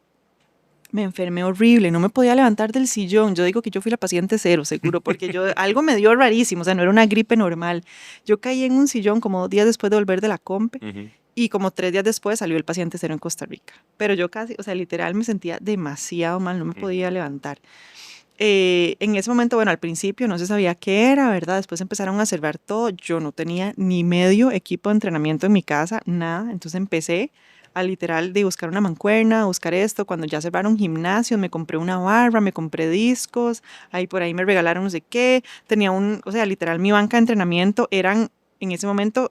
Me enfermé horrible, no me podía levantar del sillón. Yo digo que yo fui la paciente cero, seguro, porque algo me dio rarísimo, o sea, no era una gripe normal. Yo caí en un sillón como 2 días después de volver de la compe Ujú. y como 3 días después salió el paciente cero en Costa Rica. Pero yo casi, o sea, literal me sentía demasiado mal, no me podía levantar. En ese momento, bueno, al principio no se sabía qué era, ¿verdad? Después empezaron a observar todo. Yo no tenía ni medio equipo de entrenamiento en mi casa, nada. Entonces empecé a literal de buscar una mancuerna, buscar esto. Cuando ya cerraron gimnasios, me compré una barra, me compré discos, ahí por ahí me regalaron no sé qué. Tenía o sea, literal mi banca de entrenamiento eran en ese momento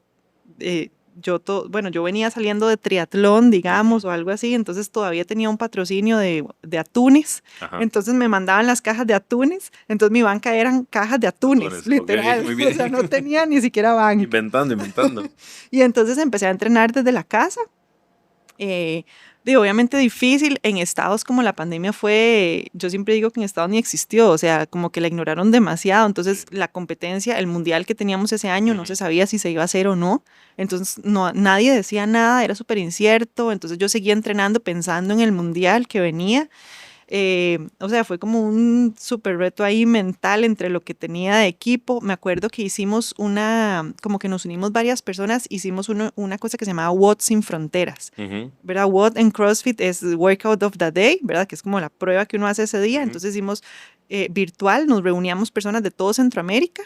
bueno, yo venía saliendo de triatlón, digamos, Ujú. o algo así, entonces todavía tenía un patrocinio de atunes, Ajá. entonces me mandaban las cajas de atunes, entonces mi banca eran cajas de atunes, Atunes, ok, literal, muy o sea, bien. no tenía ni siquiera banca. Inventando, inventando. Y entonces empecé a entrenar desde la casa. Eh, Obviamente difícil en estados como la pandemia fue, yo siempre digo que en estados ni existió, o sea, como que la ignoraron demasiado, entonces la competencia, el mundial que teníamos ese año no se Ujú. sabía si se iba a hacer o no, entonces no, nadie decía nada, era súper incierto, entonces yo seguía entrenando pensando en el mundial que venía. O sea, fue como un súper reto ahí mental entre lo que tenía de equipo. Me acuerdo que hicimos como que nos unimos varias personas, hicimos una cosa que se llamaba WOD Sin Fronteras, Ujú. ¿verdad? WOD en CrossFit es Workout of the Day, ¿verdad? Que es como la prueba que uno hace ese día. Ujú. Entonces hicimos virtual, nos reuníamos personas de todo Centroamérica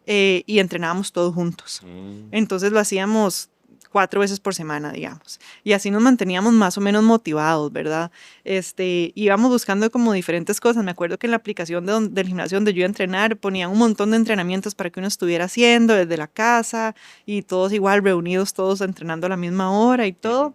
y entrenábamos todos juntos. Mm. Entonces lo hacíamos 4 veces por semana, digamos. Y así nos manteníamos más o menos motivados, ¿verdad? Íbamos buscando como diferentes cosas. Me acuerdo que en la aplicación del gimnasio donde yo iba a entrenar ponían un montón de entrenamientos para que uno estuviera haciendo desde la casa y todos igual reunidos, todos entrenando a la misma hora y Ujú. todo.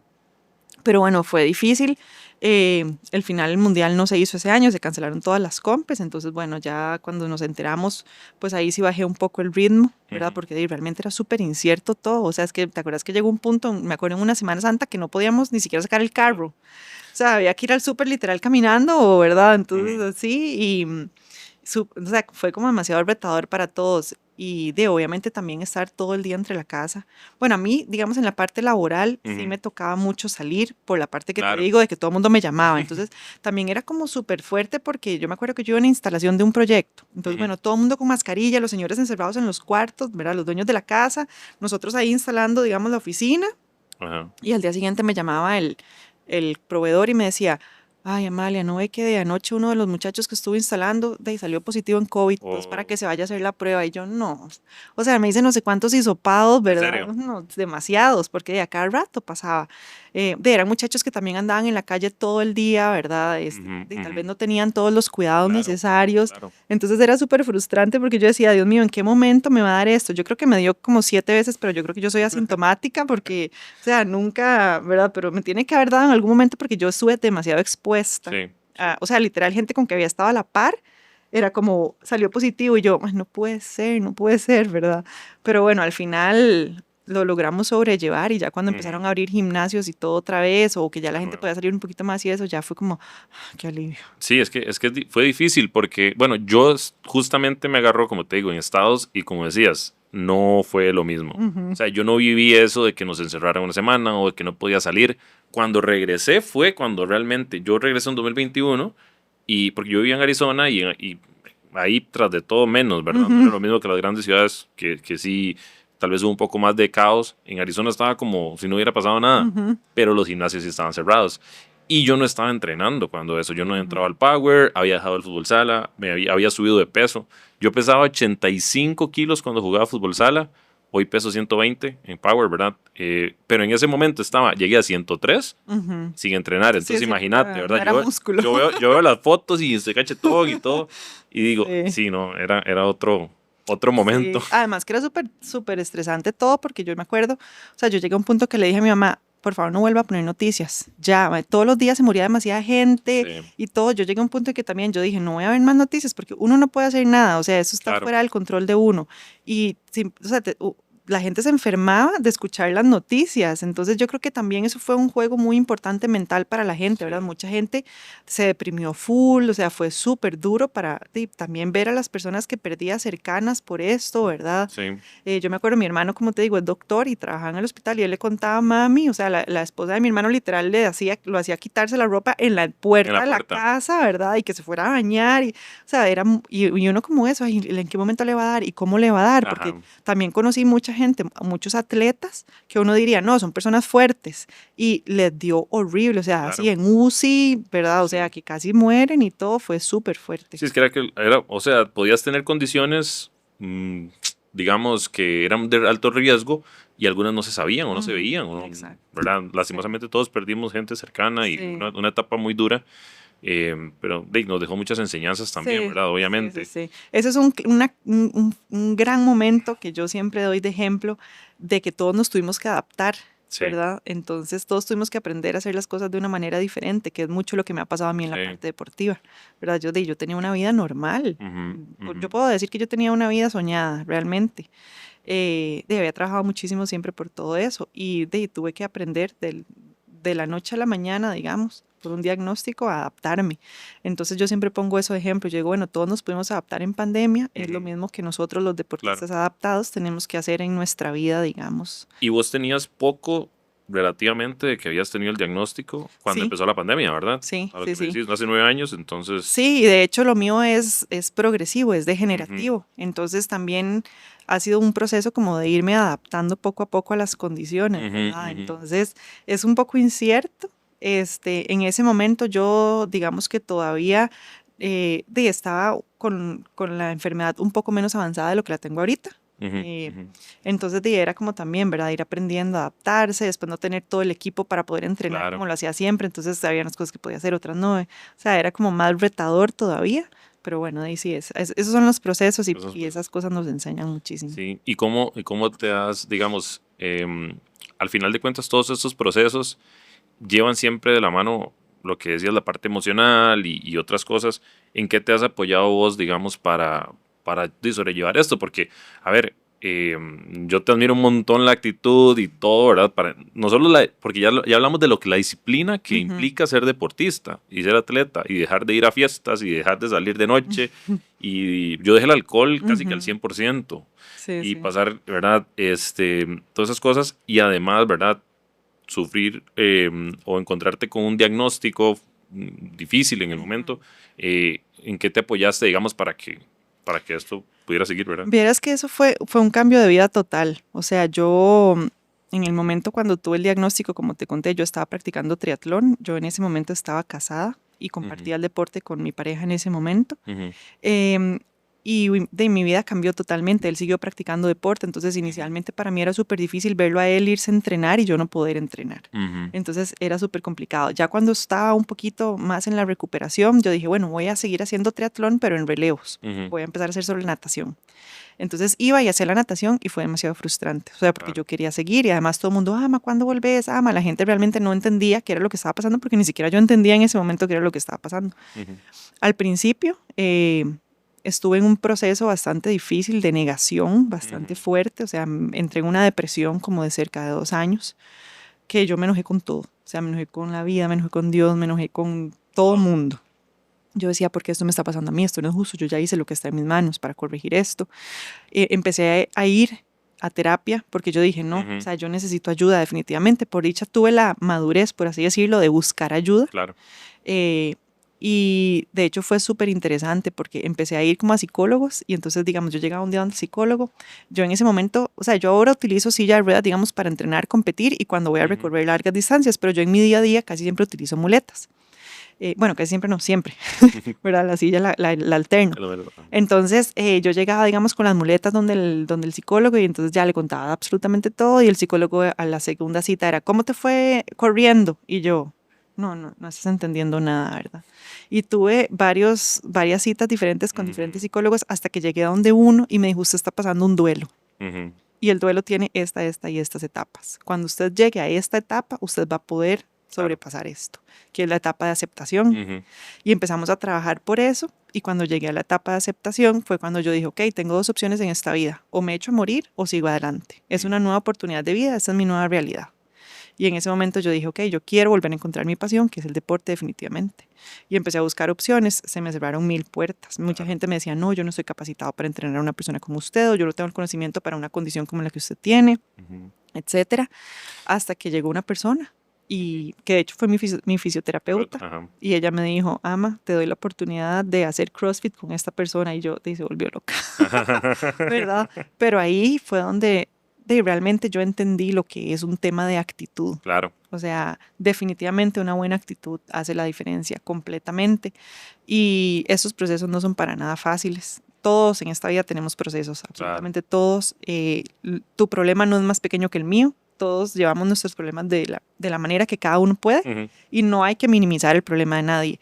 Pero bueno, fue difícil. El final del mundial no se hizo ese año, se cancelaron todas las compes. Entonces, bueno, ya cuando nos enteramos, pues ahí sí bajé un poco el ritmo, ¿verdad? Ujú. Porque realmente era súper incierto todo. O sea, es que te acuerdas que llegó un punto, me acuerdo en una Semana Santa, que no podíamos ni siquiera sacar el carro. O sea, había que ir al súper literal caminando, ¿verdad? Entonces, Ujú. así, o sea, fue como demasiado retador para todos. Y obviamente también estar todo el día entre la casa. Bueno, a mí, digamos, en la parte laboral sí Ujú. me tocaba mucho salir por la parte que te Claro. digo de que todo el mundo me llamaba. Entonces, también era como súper fuerte porque yo me acuerdo que yo iba en instalación de un proyecto. Entonces, Ujú. bueno, todo el mundo con mascarilla, los señores encerrados en los cuartos, ¿verdad? Los dueños de la casa, nosotros ahí instalando, digamos, la oficina. Ajá. Y al día siguiente me llamaba el proveedor y me decía, ay, Amalia, ¿no ve que de anoche uno de los muchachos que estuvo instalando salió positivo en COVID? Entonces, para que Oh, se vaya a hacer la prueba. Y yo, no. O sea, me dice no sé cuántos hisopados, ¿en ¿verdad? serio? No, demasiados, porque de a cada rato pasaba. Eran muchachos que también andaban en la calle todo el día, ¿verdad? Ujú. Tal Ujú. vez no tenían todos los cuidados Claro, necesarios. claro. Entonces era súper frustrante porque yo decía, Dios mío, ¿en qué momento me va a dar esto? Yo creo que me dio como 7 veces, pero yo creo que yo soy asintomática porque, o sea, nunca, ¿verdad? Pero me tiene que haber dado en algún momento porque yo estuve demasiado expuesta. Sí, sí. O sea, literal, gente con que había estado a la par, era como, salió positivo y yo, "Ay, no puede ser, no puede ser, ¿verdad? Pero bueno, al final lo logramos sobrellevar y ya cuando Ujú. empezaron a abrir gimnasios y todo otra vez, o que ya la De gente nuevo. podía salir un poquito más y eso, ya fue como, qué alivio. Sí, es que fue difícil porque, bueno, justamente me agarró, como te digo, en estados y como decías, no fue lo mismo. O Ujú, sea, yo no viví eso de que nos encerraran una semana o de que no podía salir. Cuando regresé fue cuando realmente yo regresé en 2021 y porque yo vivía en Arizona y ahí tras de todo menos, ¿verdad? No era ujú, lo mismo que las grandes ciudades que sí, tal vez hubo un poco más de caos. En Arizona estaba como si no hubiera pasado nada, ujú, pero los gimnasios sí estaban cerrados. Y yo no estaba entrenando cuando eso. Yo no ujú. entraba al Power, había dejado el fútbol sala, había subido de peso. Yo pesaba 85 kilos cuando jugaba fútbol sala. Hoy peso 120 en Power, ¿verdad? Pero en ese momento llegué a 103 Ujú. sin entrenar. Sí, Entonces sí, imagínate, no ¿verdad? era músculo. Yo veo las fotos y estoy cachetón y todo. Y digo, Sí, sí, no, era otro momento. sí. Además que era súper, súper estresante todo porque yo me acuerdo, o sea, yo llegué a un punto que le dije a mi mamá, por favor no vuelva a poner noticias. Ya, todos los días se moría demasiada gente Sí, y todo. Yo llegué a un punto en que también yo dije, no voy a ver más noticias porque uno no puede hacer nada, o sea, eso está claro. fuera del control de uno. Y, o sea, la gente se enfermaba de escuchar las noticias. Entonces yo creo que también eso fue un juego muy importante mental para la gente, ¿verdad? Sí. Mucha gente se deprimió full, o sea, fue súper duro para también ver a las personas que perdía cercanas por esto, ¿verdad? Sí, Yo me acuerdo, mi hermano, como te digo, es doctor y trabajaba en el hospital y él le contaba a mami, o sea, la esposa de mi hermano literal lo hacía quitarse la ropa en la en puerta la de la puerta. casa, ¿verdad? Y que se fuera a bañar, y, o sea, y uno como eso, ay, ¿en qué momento le va a dar? ¿Y cómo le va a dar? Porque Ajá, también conocí mucha gente, muchos atletas, que uno diría, no, son personas fuertes, y les dio horrible, o sea, así claro. en UCI, ¿verdad? O sea, Sí. que casi mueren y todo, fue súper fuerte. Sí, es que era, o sea, podías tener condiciones, digamos, que eran de alto riesgo y algunas no se sabían o no se Ujú, veían, exacto. ¿verdad? Sí. Lastimosamente todos perdimos gente cercana y Sí. una etapa muy dura, pero nos dejó muchas enseñanzas también, Sí, ¿verdad? sí, sí, Obviamente. sí. Ese es un gran momento que yo siempre doy de ejemplo de que todos nos tuvimos que adaptar, Sí, ¿verdad? Entonces todos tuvimos que aprender a hacer las cosas de una manera diferente, que es mucho lo que me ha pasado a mí en la sí. parte deportiva, ¿verdad? Yo tenía una vida normal. Ujú, ujú. Yo puedo decir que yo tenía una vida soñada, realmente. Había trabajado muchísimo siempre por todo eso y tuve que aprender de la noche a la mañana, digamos, por un diagnóstico, a adaptarme. Entonces yo siempre pongo eso de ejemplo. Yo digo, bueno, todos nos pudimos adaptar en pandemia, es lo Ujú, mismo que nosotros los claro. deportistas adaptados tenemos que hacer en nuestra vida, digamos. Y vos tenías poco relativamente de que habías tenido el diagnóstico cuando Sí, empezó la pandemia, ¿verdad? sí, A lo sí, que me sí. decís, hace 9 años, entonces. Sí, y de hecho lo mío es progresivo, es Ujú, degenerativo. Entonces también ha sido un proceso como de irme adaptando poco a poco a las condiciones, ujú, ¿verdad? ujú, Entonces es un poco incierto. En ese momento yo, digamos que todavía estaba con la enfermedad un poco menos avanzada de lo que la tengo ahorita. ujú, Eh, ujú. entonces era como también, ¿verdad? Ir aprendiendo a adaptarse, después no tener todo el equipo para poder entrenar Claro. como lo hacía siempre, entonces había unas cosas que podía hacer, otras no. O sea, era como más retador todavía, pero bueno, ahí sí esos son los procesos Esas y cosas. esas cosas nos enseñan muchísimo. Sí. ¿Y cómo te das, digamos, al final de cuentas, todos estos procesos llevan siempre de la mano lo que decías, la parte emocional y otras cosas? ¿En qué te has apoyado vos, digamos, para sobrellevar esto? Porque, a ver, yo te admiro un montón la actitud y todo, ¿verdad? No solo porque ya hablamos de lo que la disciplina que Ujú, implica ser deportista y ser atleta y dejar de ir a fiestas y dejar de salir de noche. ujú, Y yo dejé el alcohol casi que al ujú. 100% Sí, y sí. pasar, ¿verdad? Todas esas cosas y además, ¿verdad? Sufrir o encontrarte con un diagnóstico difícil en el Ujú. momento, ¿en qué te apoyaste, digamos, para que esto pudiera seguir, ¿verdad? Vieras que eso fue un cambio de vida total. O sea, yo en el momento cuando tuve el diagnóstico, como te conté, yo estaba practicando triatlón. Yo en ese momento estaba casada y Ujú, compartía el deporte con mi pareja en ese momento. ujú, Em, mi vida cambió totalmente. Él siguió practicando deporte, entonces ujú, inicialmente para mí era súper difícil verlo a él irse a entrenar y yo no poder entrenar. ujú, Entonces era súper complicado. Ya cuando estaba un poquito más en la recuperación, yo dije, bueno, voy a seguir haciendo triatlón, pero en relevos. ujú, Voy a empezar a hacer solo natación. Entonces iba y hacía la natación y fue demasiado frustrante. O sea, porque claro. yo quería seguir y además todo el mundo, ama, ¿cuándo volvés? Ama, la gente realmente no entendía qué era lo que estaba pasando porque ni siquiera yo entendía en ese momento qué era lo que estaba pasando. Ujú, Al principio estuve en un proceso bastante difícil de negación, bastante ujú, fuerte. O sea, entré en una depresión como de cerca de 2 años, que yo me enojé con todo. O sea, me enojé con la vida, me enojé con Dios, me enojé con todo el wow, mundo. Yo decía, ¿por qué esto me está pasando a mí? Esto no es justo, yo ya hice lo que está en mis manos para corregir esto. Empecé a ir a terapia porque yo dije, no, o ujú, sea, yo necesito ayuda definitivamente. Por dicha tuve la madurez, por así decirlo, de buscar ayuda. claro. eh, y de hecho fue súper interesante porque empecé a ir como a psicólogos y entonces, digamos, yo llegaba un día al psicólogo, yo en ese momento, o sea, yo ahora utilizo silla de ruedas, digamos, para entrenar, competir y cuando voy a Ujú, recorrer largas distancias, pero yo en mi día a día casi siempre utilizo muletas. Bueno, casi siempre no, siempre, ¿verdad? La silla la alterno. es lo menos, ajá, Entonces yo llegaba, digamos, con las muletas donde el psicólogo y entonces ya le contaba absolutamente todo y el psicólogo a la segunda cita era, ¿cómo te fue corriendo? Y yo, no estás entendiendo nada, ¿verdad? Y tuve varias citas diferentes con diferentes ujú, psicólogos hasta que llegué a donde uno y me dijo, usted está pasando un duelo. ujú, Y el duelo tiene esta y estas etapas. Cuando usted llegue a esta etapa, usted va a poder sobrepasar esto, que es la etapa de aceptación. Ujú. Y empezamos a trabajar por eso. Y cuando llegué a la etapa de aceptación fue cuando yo dije, ok, tengo dos opciones en esta vida, o me echo a morir o sigo adelante. Es una nueva oportunidad de vida, esta es mi nueva realidad. Y en ese momento yo dije, ok, yo quiero volver a encontrar mi pasión, que es el deporte definitivamente. Y empecé a buscar opciones, se me cerraron 1000 puertas. Mucha gente me decía, no, yo no estoy capacitado para entrenar a una persona como usted, o yo no tengo el conocimiento para una condición como la que usted tiene, Ujú. etcétera. Hasta que llegó una persona, y que de hecho fue mi fisioterapeuta, Ajá. y ella me dijo, Ama, te doy la oportunidad de hacer CrossFit con esta persona, y yo, se volvió loca, ¿verdad? Pero ahí fue donde realmente yo entendí lo que es un tema de actitud. Claro, O sea, definitivamente una buena actitud hace la diferencia completamente. Y esos procesos no son para nada fáciles. Todos en esta vida tenemos procesos, claro. absolutamente todos. Tu problema no es más pequeño que el mío. Todos llevamos nuestros problemas de la manera que cada uno puede, Ujú. y no hay que minimizar el problema de nadie.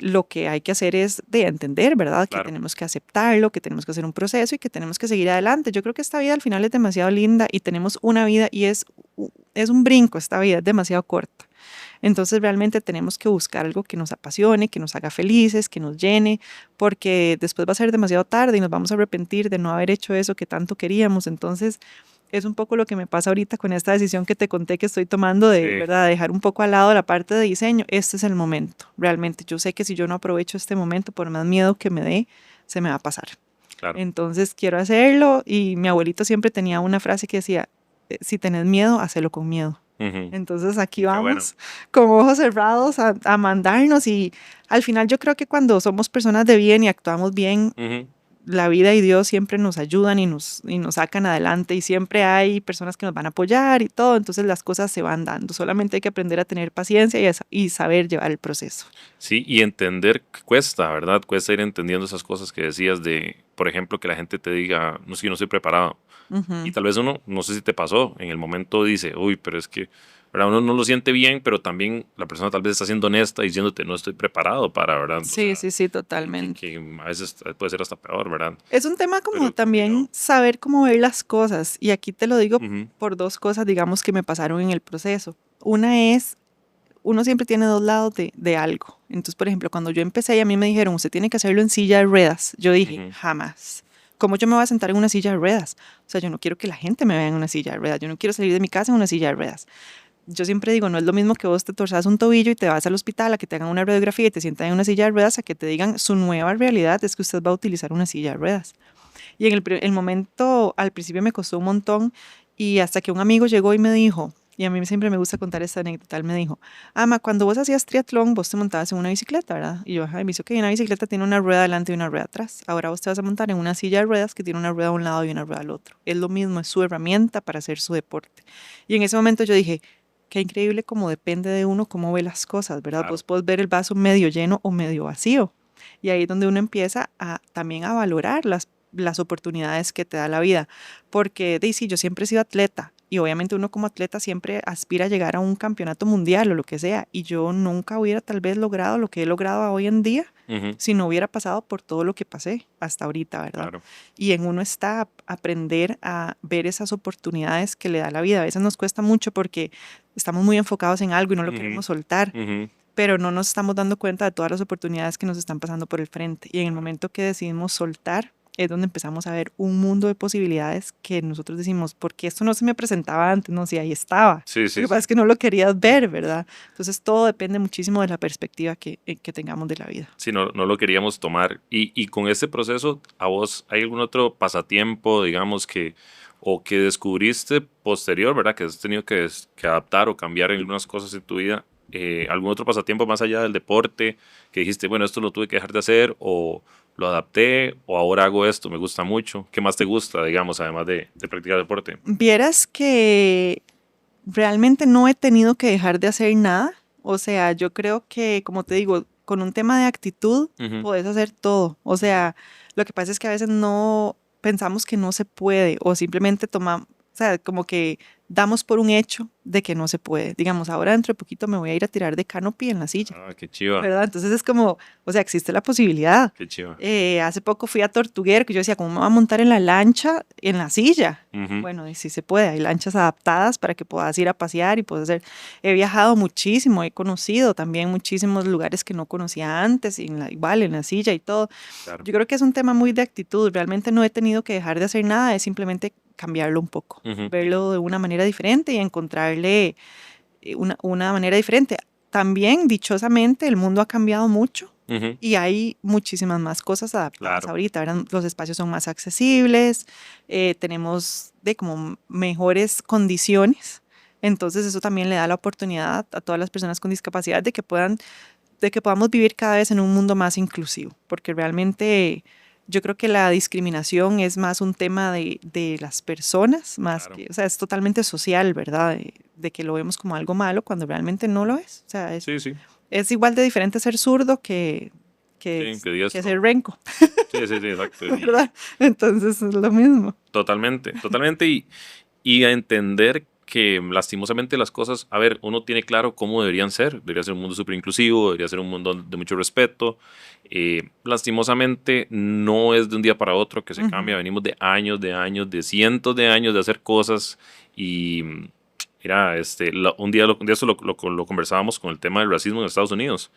Lo que hay que hacer es de entender, ¿verdad? Que Claro. tenemos que aceptarlo, que tenemos que hacer un proceso y que tenemos que seguir adelante. Yo creo que esta vida al final es demasiado linda y tenemos una vida y es un brinco esta vida, es demasiado corta. Entonces realmente tenemos que buscar algo que nos apasione, que nos haga felices, que nos llene, porque después va a ser demasiado tarde y nos vamos a arrepentir de no haber hecho eso que tanto queríamos. Entonces es un poco lo que me pasa ahorita con esta decisión que te conté que estoy tomando de, Sí. ¿verdad?, dejar un poco al lado la parte de diseño. Este es el momento. Realmente yo sé que si yo no aprovecho este momento, por más miedo que me dé, se me va a pasar. Claro. Entonces quiero hacerlo, y mi abuelito siempre tenía una frase que decía, si tenés miedo, hacelo con miedo. Ujú. Entonces aquí Qué vamos bueno. con ojos cerrados a mandarnos, y al final yo creo que cuando somos personas de bien y actuamos bien, Ujú. la vida y Dios siempre nos ayudan y nos sacan adelante, y siempre hay personas que nos van a apoyar y todo, entonces las cosas se van dando. Solamente hay que aprender a tener paciencia y saber llevar el proceso. Sí, y entender que cuesta, ¿verdad? Cuesta ir entendiendo esas cosas que decías de, por ejemplo, que la gente te diga, no sé, yo no estoy preparado. Ujú. Y tal vez uno, no sé si te pasó, en el momento dice, uy, pero es que, ¿verdad? Uno no lo siente bien, pero también la persona tal vez está siendo honesta diciéndote, no estoy preparado para, ¿verdad? O Sí, sea, sí, que, totalmente. que a veces puede ser hasta peor, ¿verdad? Es un tema como Pero también complicado. saber cómo ver las cosas. Y aquí te lo digo Ujú. por dos cosas, digamos, que me pasaron en el proceso. Una es, uno siempre tiene dos lados de algo. Entonces, por ejemplo, cuando yo empecé y a mí me dijeron, usted tiene que hacerlo en silla de ruedas, yo dije, Ujú. jamás. ¿Cómo yo me voy a sentar en una silla de ruedas? O sea, yo no quiero que la gente me vea en una silla de ruedas. Yo no quiero salir de mi casa en una silla de ruedas. Yo siempre digo, no es lo mismo que vos te torzas un tobillo y te vas al hospital a que te hagan una radiografía y te sientan en una silla de ruedas, a que te digan su nueva realidad es que usted va a utilizar una silla de ruedas. Y en el momento, al principio me costó un montón, y hasta que un amigo llegó y me dijo, y a mí siempre me gusta contar esta anécdota, él me dijo, Ama, cuando vos hacías triatlón, vos te montabas en una bicicleta, ¿verdad? Y yo, ay, me dice, ok, una bicicleta tiene una rueda adelante y una rueda atrás. Ahora vos te vas a montar en una silla de ruedas que tiene una rueda a un lado y una rueda al otro. Es lo mismo, es su herramienta para hacer su deporte. Y en ese momento yo dije, qué increíble cómo depende de uno cómo ve las cosas, ¿verdad? Claro. Vos podés ver el vaso medio lleno o medio vacío. Y ahí es donde uno empieza también a valorar las oportunidades que te da la vida. Porque, sí, yo siempre he sido atleta, y obviamente uno como atleta siempre aspira a llegar a un campeonato mundial o lo que sea, y yo nunca hubiera tal vez logrado lo que he logrado hoy en día Ujú. si no hubiera pasado por todo lo que pasé hasta ahorita, ¿verdad? Claro. Y en uno está aprender a ver esas oportunidades que le da la vida. A veces nos cuesta mucho porque estamos muy enfocados en algo y no lo Ujú. queremos soltar, Ujú. pero no nos estamos dando cuenta de todas las oportunidades que nos están pasando por el frente. Y en el momento que decidimos soltar, es donde empezamos a ver un mundo de posibilidades que nosotros decimos, porque esto no se me presentaba antes, no, si ahí estaba. Sí, Lo sí, que pasa sí. es que no lo querías ver, ¿verdad? Entonces todo depende muchísimo de la perspectiva que tengamos de la vida. Sí, no, no lo queríamos tomar. Y con este proceso, ¿a vos hay algún otro pasatiempo, digamos, o que descubriste posterior, ¿verdad? Que has tenido que adaptar o cambiar en algunas cosas en tu vida. ¿Algún otro pasatiempo más allá del deporte que dijiste, bueno, esto lo tuve que dejar de hacer, o lo adapté, o ahora hago esto, me gusta mucho? ¿Qué más te gusta, digamos, además de practicar deporte? Vieras que realmente no he tenido que dejar de hacer nada. O sea, yo creo que, como te digo, con un tema de actitud Ujú. puedes hacer todo. O sea, lo que pasa es que a veces no pensamos que no se puede, o simplemente tomamos, o sea, como que damos por un hecho de que no se puede. Digamos, ahora dentro de poquito me voy a ir a tirar de canopy en la silla. Ah, qué chiva. ¿Verdad? Entonces es como, o sea, existe la posibilidad. Qué chiva. Hace poco fui a Tortuguero, que yo decía, ¿cómo me voy a montar en la lancha, en la silla? Ujú. Bueno, y sí se puede, hay lanchas adaptadas para que puedas ir a pasear y puedes hacer. He viajado muchísimo, he conocido también muchísimos lugares que no conocía antes, igual en la silla y todo. Claro. Yo creo que es un tema muy de actitud, realmente no he tenido que dejar de hacer nada, es simplemente cambiarlo un poco, Ujú. verlo de una manera diferente y encontrarle una manera diferente. También, dichosamente, el mundo ha cambiado mucho Ujú. y hay muchísimas más cosas adaptadas Claro. ahorita, ¿verdad? Los espacios son más accesibles, tenemos como mejores condiciones, entonces eso también le da la oportunidad a todas las personas con discapacidad de que podamos vivir cada vez en un mundo más inclusivo, porque realmente yo creo que la discriminación es más un tema de las personas, más Claro. que, o sea, es totalmente social, ¿verdad? De que lo vemos como algo malo cuando realmente no lo es. O sea, Sí, sí. es igual de diferente ser zurdo Sí, que digas que todo. ser renco, Sí, sí, sí, exacto. Y ¿verdad? Entonces es lo mismo. totalmente, totalmente. Y a entender que lastimosamente las cosas, a ver, uno tiene claro cómo deberían ser. Debería ser un mundo súper inclusivo, debería ser un mundo de mucho respeto. Lastimosamente no es de un día para otro que se cambia. Venimos de años, de cientos de años de hacer cosas. Y mira, un día eso lo conversábamos con el tema del racismo en Estados Unidos.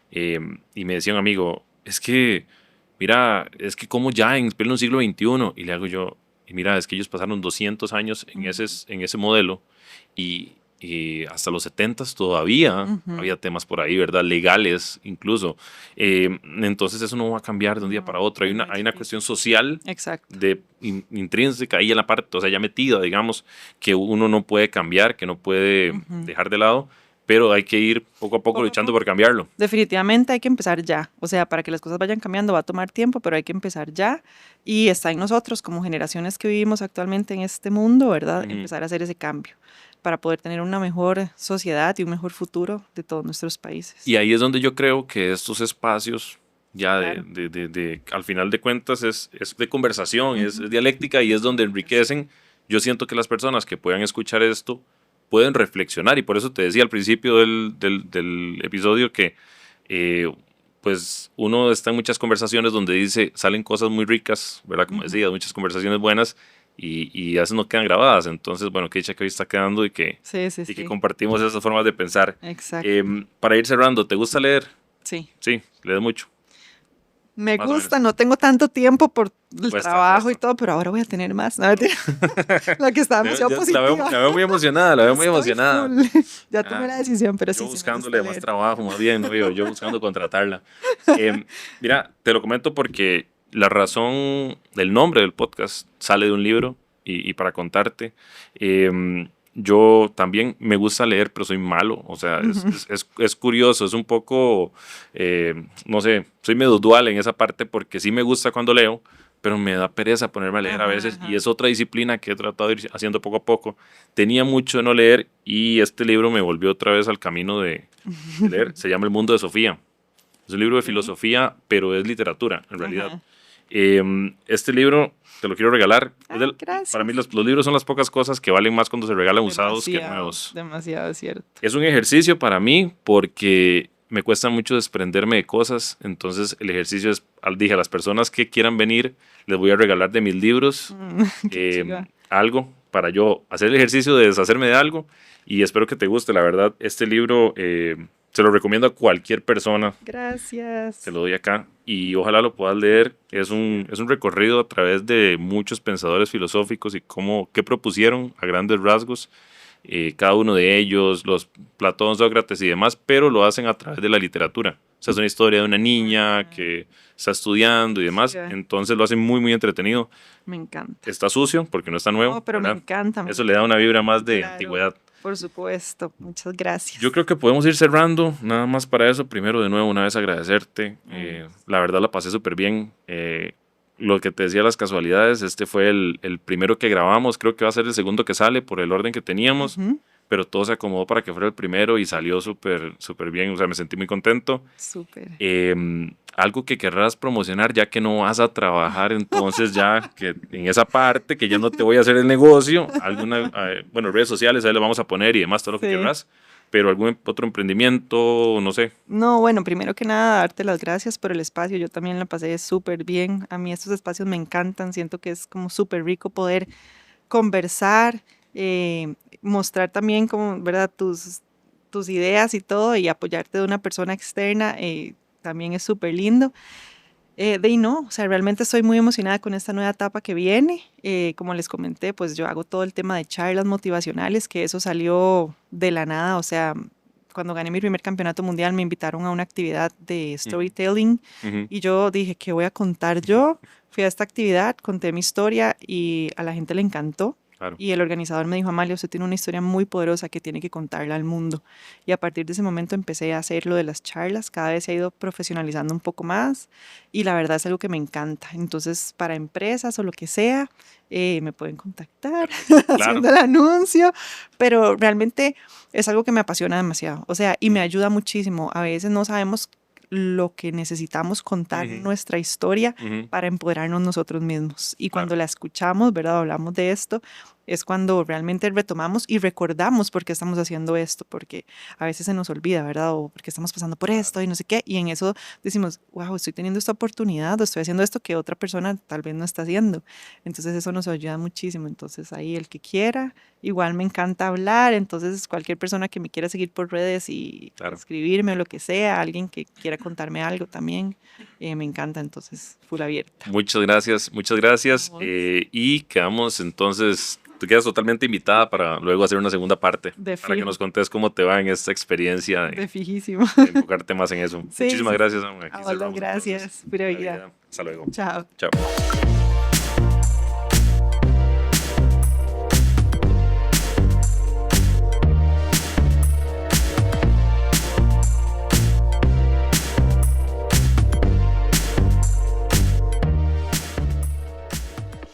Y me decía un amigo, es que, mira, es que como ya en pleno siglo XXI, y le hago yo, y mira, es que ellos pasaron 200 años en ese modelo y hasta los 70 todavía había temas por ahí, ¿verdad? Legales incluso. Entonces eso no va a cambiar de un día para otro. es muy Hay una difícil. cuestión social Exacto. intrínseca ahí en la parte, o sea, ya metida, digamos, que uno no puede cambiar, que no puede dejar de lado, pero hay que ir poco a poco Poco a luchando poco. por cambiarlo. Definitivamente hay que empezar ya. O sea, para que las cosas vayan cambiando va a tomar tiempo, pero hay que empezar ya. Y está en nosotros, como generaciones que vivimos actualmente en este mundo, ¿verdad? Ujú. Empezar a hacer ese cambio para poder tener una mejor sociedad y un mejor futuro de todos nuestros países. Y ahí es donde yo creo que estos espacios, ya Claro. al final de cuentas, es de conversación, es dialéctica y es donde enriquecen. Yo siento que las personas que puedan escuchar esto pueden reflexionar y por eso te decía al principio del episodio que pues uno está en muchas conversaciones donde salen cosas muy ricas, ¿verdad? Como decía, muchas conversaciones buenas y a veces no quedan grabadas. Entonces, bueno, qué dicha que hoy está quedando y que Sí. compartimos esas formas de pensar. Exacto. Para ir cerrando, ¿te gusta leer? Sí. Sí, lees mucho. Me Más o gusta, menos. no tengo tanto tiempo por el Cuesta, trabajo y cuesta. todo, pero ahora voy a tener más. No, mentira. La que está demasiado positiva. La veo muy emocionada, la veo muy Estoy emocionada. full. Ya tomé Ah, la decisión, pero yo sí me buscándole gusta más leer. trabajo, más bien, no yo buscando contratarla. Mira, te lo comento porque la razón del nombre del podcast sale de un libro y para contarte, yo también me gusta leer, pero soy malo, o sea, es curioso, es un poco, no sé, soy medio dual en esa parte porque sí me gusta cuando leo, pero me da pereza ponerme a leer a veces y es otra disciplina que he tratado de ir haciendo poco a poco. Tenía mucho de no leer y este libro me volvió otra vez al camino de leer. Se llama El mundo de Sofía. Es un libro de filosofía, pero es literatura, en realidad. Ajá. Este libro te lo quiero regalar. Gracias. Para mí los libros son las pocas cosas que valen más cuando se regalan usados que Demasiado, nuevos. demasiado cierto. Es un ejercicio para mí porque me cuesta mucho desprenderme de cosas. Entonces el ejercicio es, dije a las personas que quieran venir, les voy a regalar de mis libros Qué chiva. algo para yo hacer el ejercicio de deshacerme de algo y espero que te guste. La verdad, este libro se lo recomiendo a cualquier persona. Gracias. Te lo doy acá y ojalá lo puedas leer. Es un recorrido a través de muchos pensadores filosóficos y qué propusieron a grandes rasgos. Cada uno de ellos, los Platón, Sócrates y demás, pero lo hacen a través de la literatura. O sea, es una historia de una niña que está estudiando y demás, Sí. entonces lo hacen muy, muy entretenido. Me encanta. Está sucio porque no está nuevo. No, pero me ¿verdad? encanta. Eso le da una vibra más de Claro, antigüedad. Por supuesto. Muchas gracias. Yo creo que podemos ir cerrando, nada más para eso. Primero, de nuevo, una vez agradecerte. La verdad la pasé súper bien. Lo que te decía, las casualidades, este fue el primero que grabamos, creo que va a ser el segundo que sale por el orden que teníamos. pero todo se acomodó para que fuera el primero y salió súper, súper bien, o sea, me sentí muy contento. Súper. Algo que querrás promocionar ya que no vas a trabajar, entonces ya que en esa parte que ya no te voy a hacer el negocio, alguna, bueno, redes sociales, ahí le vamos a poner y demás, todo lo que Sí. querrás, pero algún otro emprendimiento, no sé. No, bueno, primero que nada, darte las gracias por el espacio. Yo también la pasé súper bien. A mí estos espacios me encantan. Siento que es como súper rico poder conversar, mostrar también como, ¿verdad? Tus ideas y todo y apoyarte de una persona externa. También es súper lindo. De ahí no, o sea, realmente estoy muy emocionada con esta nueva etapa que viene. Como les comenté, pues yo hago todo el tema de charlas motivacionales, que eso salió de la nada, o sea, cuando gané mi primer campeonato mundial me invitaron a una actividad de storytelling Ujú. y yo dije, ¿qué voy a contar yo? Fui a esta actividad, conté mi historia y a la gente le encantó. Claro. Y el organizador me dijo, Amalia, usted tiene una historia muy poderosa que tiene que contarla al mundo. Y a partir de ese momento empecé a hacer lo de las charlas, cada vez se ha ido profesionalizando un poco más y la verdad es algo que me encanta. Entonces, para empresas o lo que sea, me pueden contactar Claro. haciendo el anuncio, pero realmente es algo que me apasiona demasiado, o sea, y me ayuda muchísimo. A veces no sabemos lo que necesitamos contar Ujú. nuestra historia Ujú. para empoderarnos nosotros mismos. Y cuando Claro. la escuchamos, ¿verdad? Hablamos de esto, es cuando realmente retomamos y recordamos por qué estamos haciendo esto, porque a veces se nos olvida, ¿verdad? O porque estamos pasando por esto y no sé qué, y en eso decimos, wow, estoy teniendo esta oportunidad, o estoy haciendo esto que otra persona tal vez no está haciendo. Entonces eso nos ayuda muchísimo. Entonces ahí el que quiera, igual me encanta hablar, entonces cualquier persona que me quiera seguir por redes y Claro. escribirme o lo que sea, alguien que quiera contarme algo también, me encanta, entonces full abierta. Muchas gracias, muchas gracias. Vamos. Y quedamos entonces, tú quedas totalmente invitada para luego hacer una segunda parte, De para que fijo. nos contes cómo te va en esta experiencia De fijísimo. de enfocarte más en eso. Sí, Muchísimas sí, gracias. sí. Aquí A vos, cerramos, gracias. entonces. Pura Pura vida. vida. Hasta luego. Chao. Chao.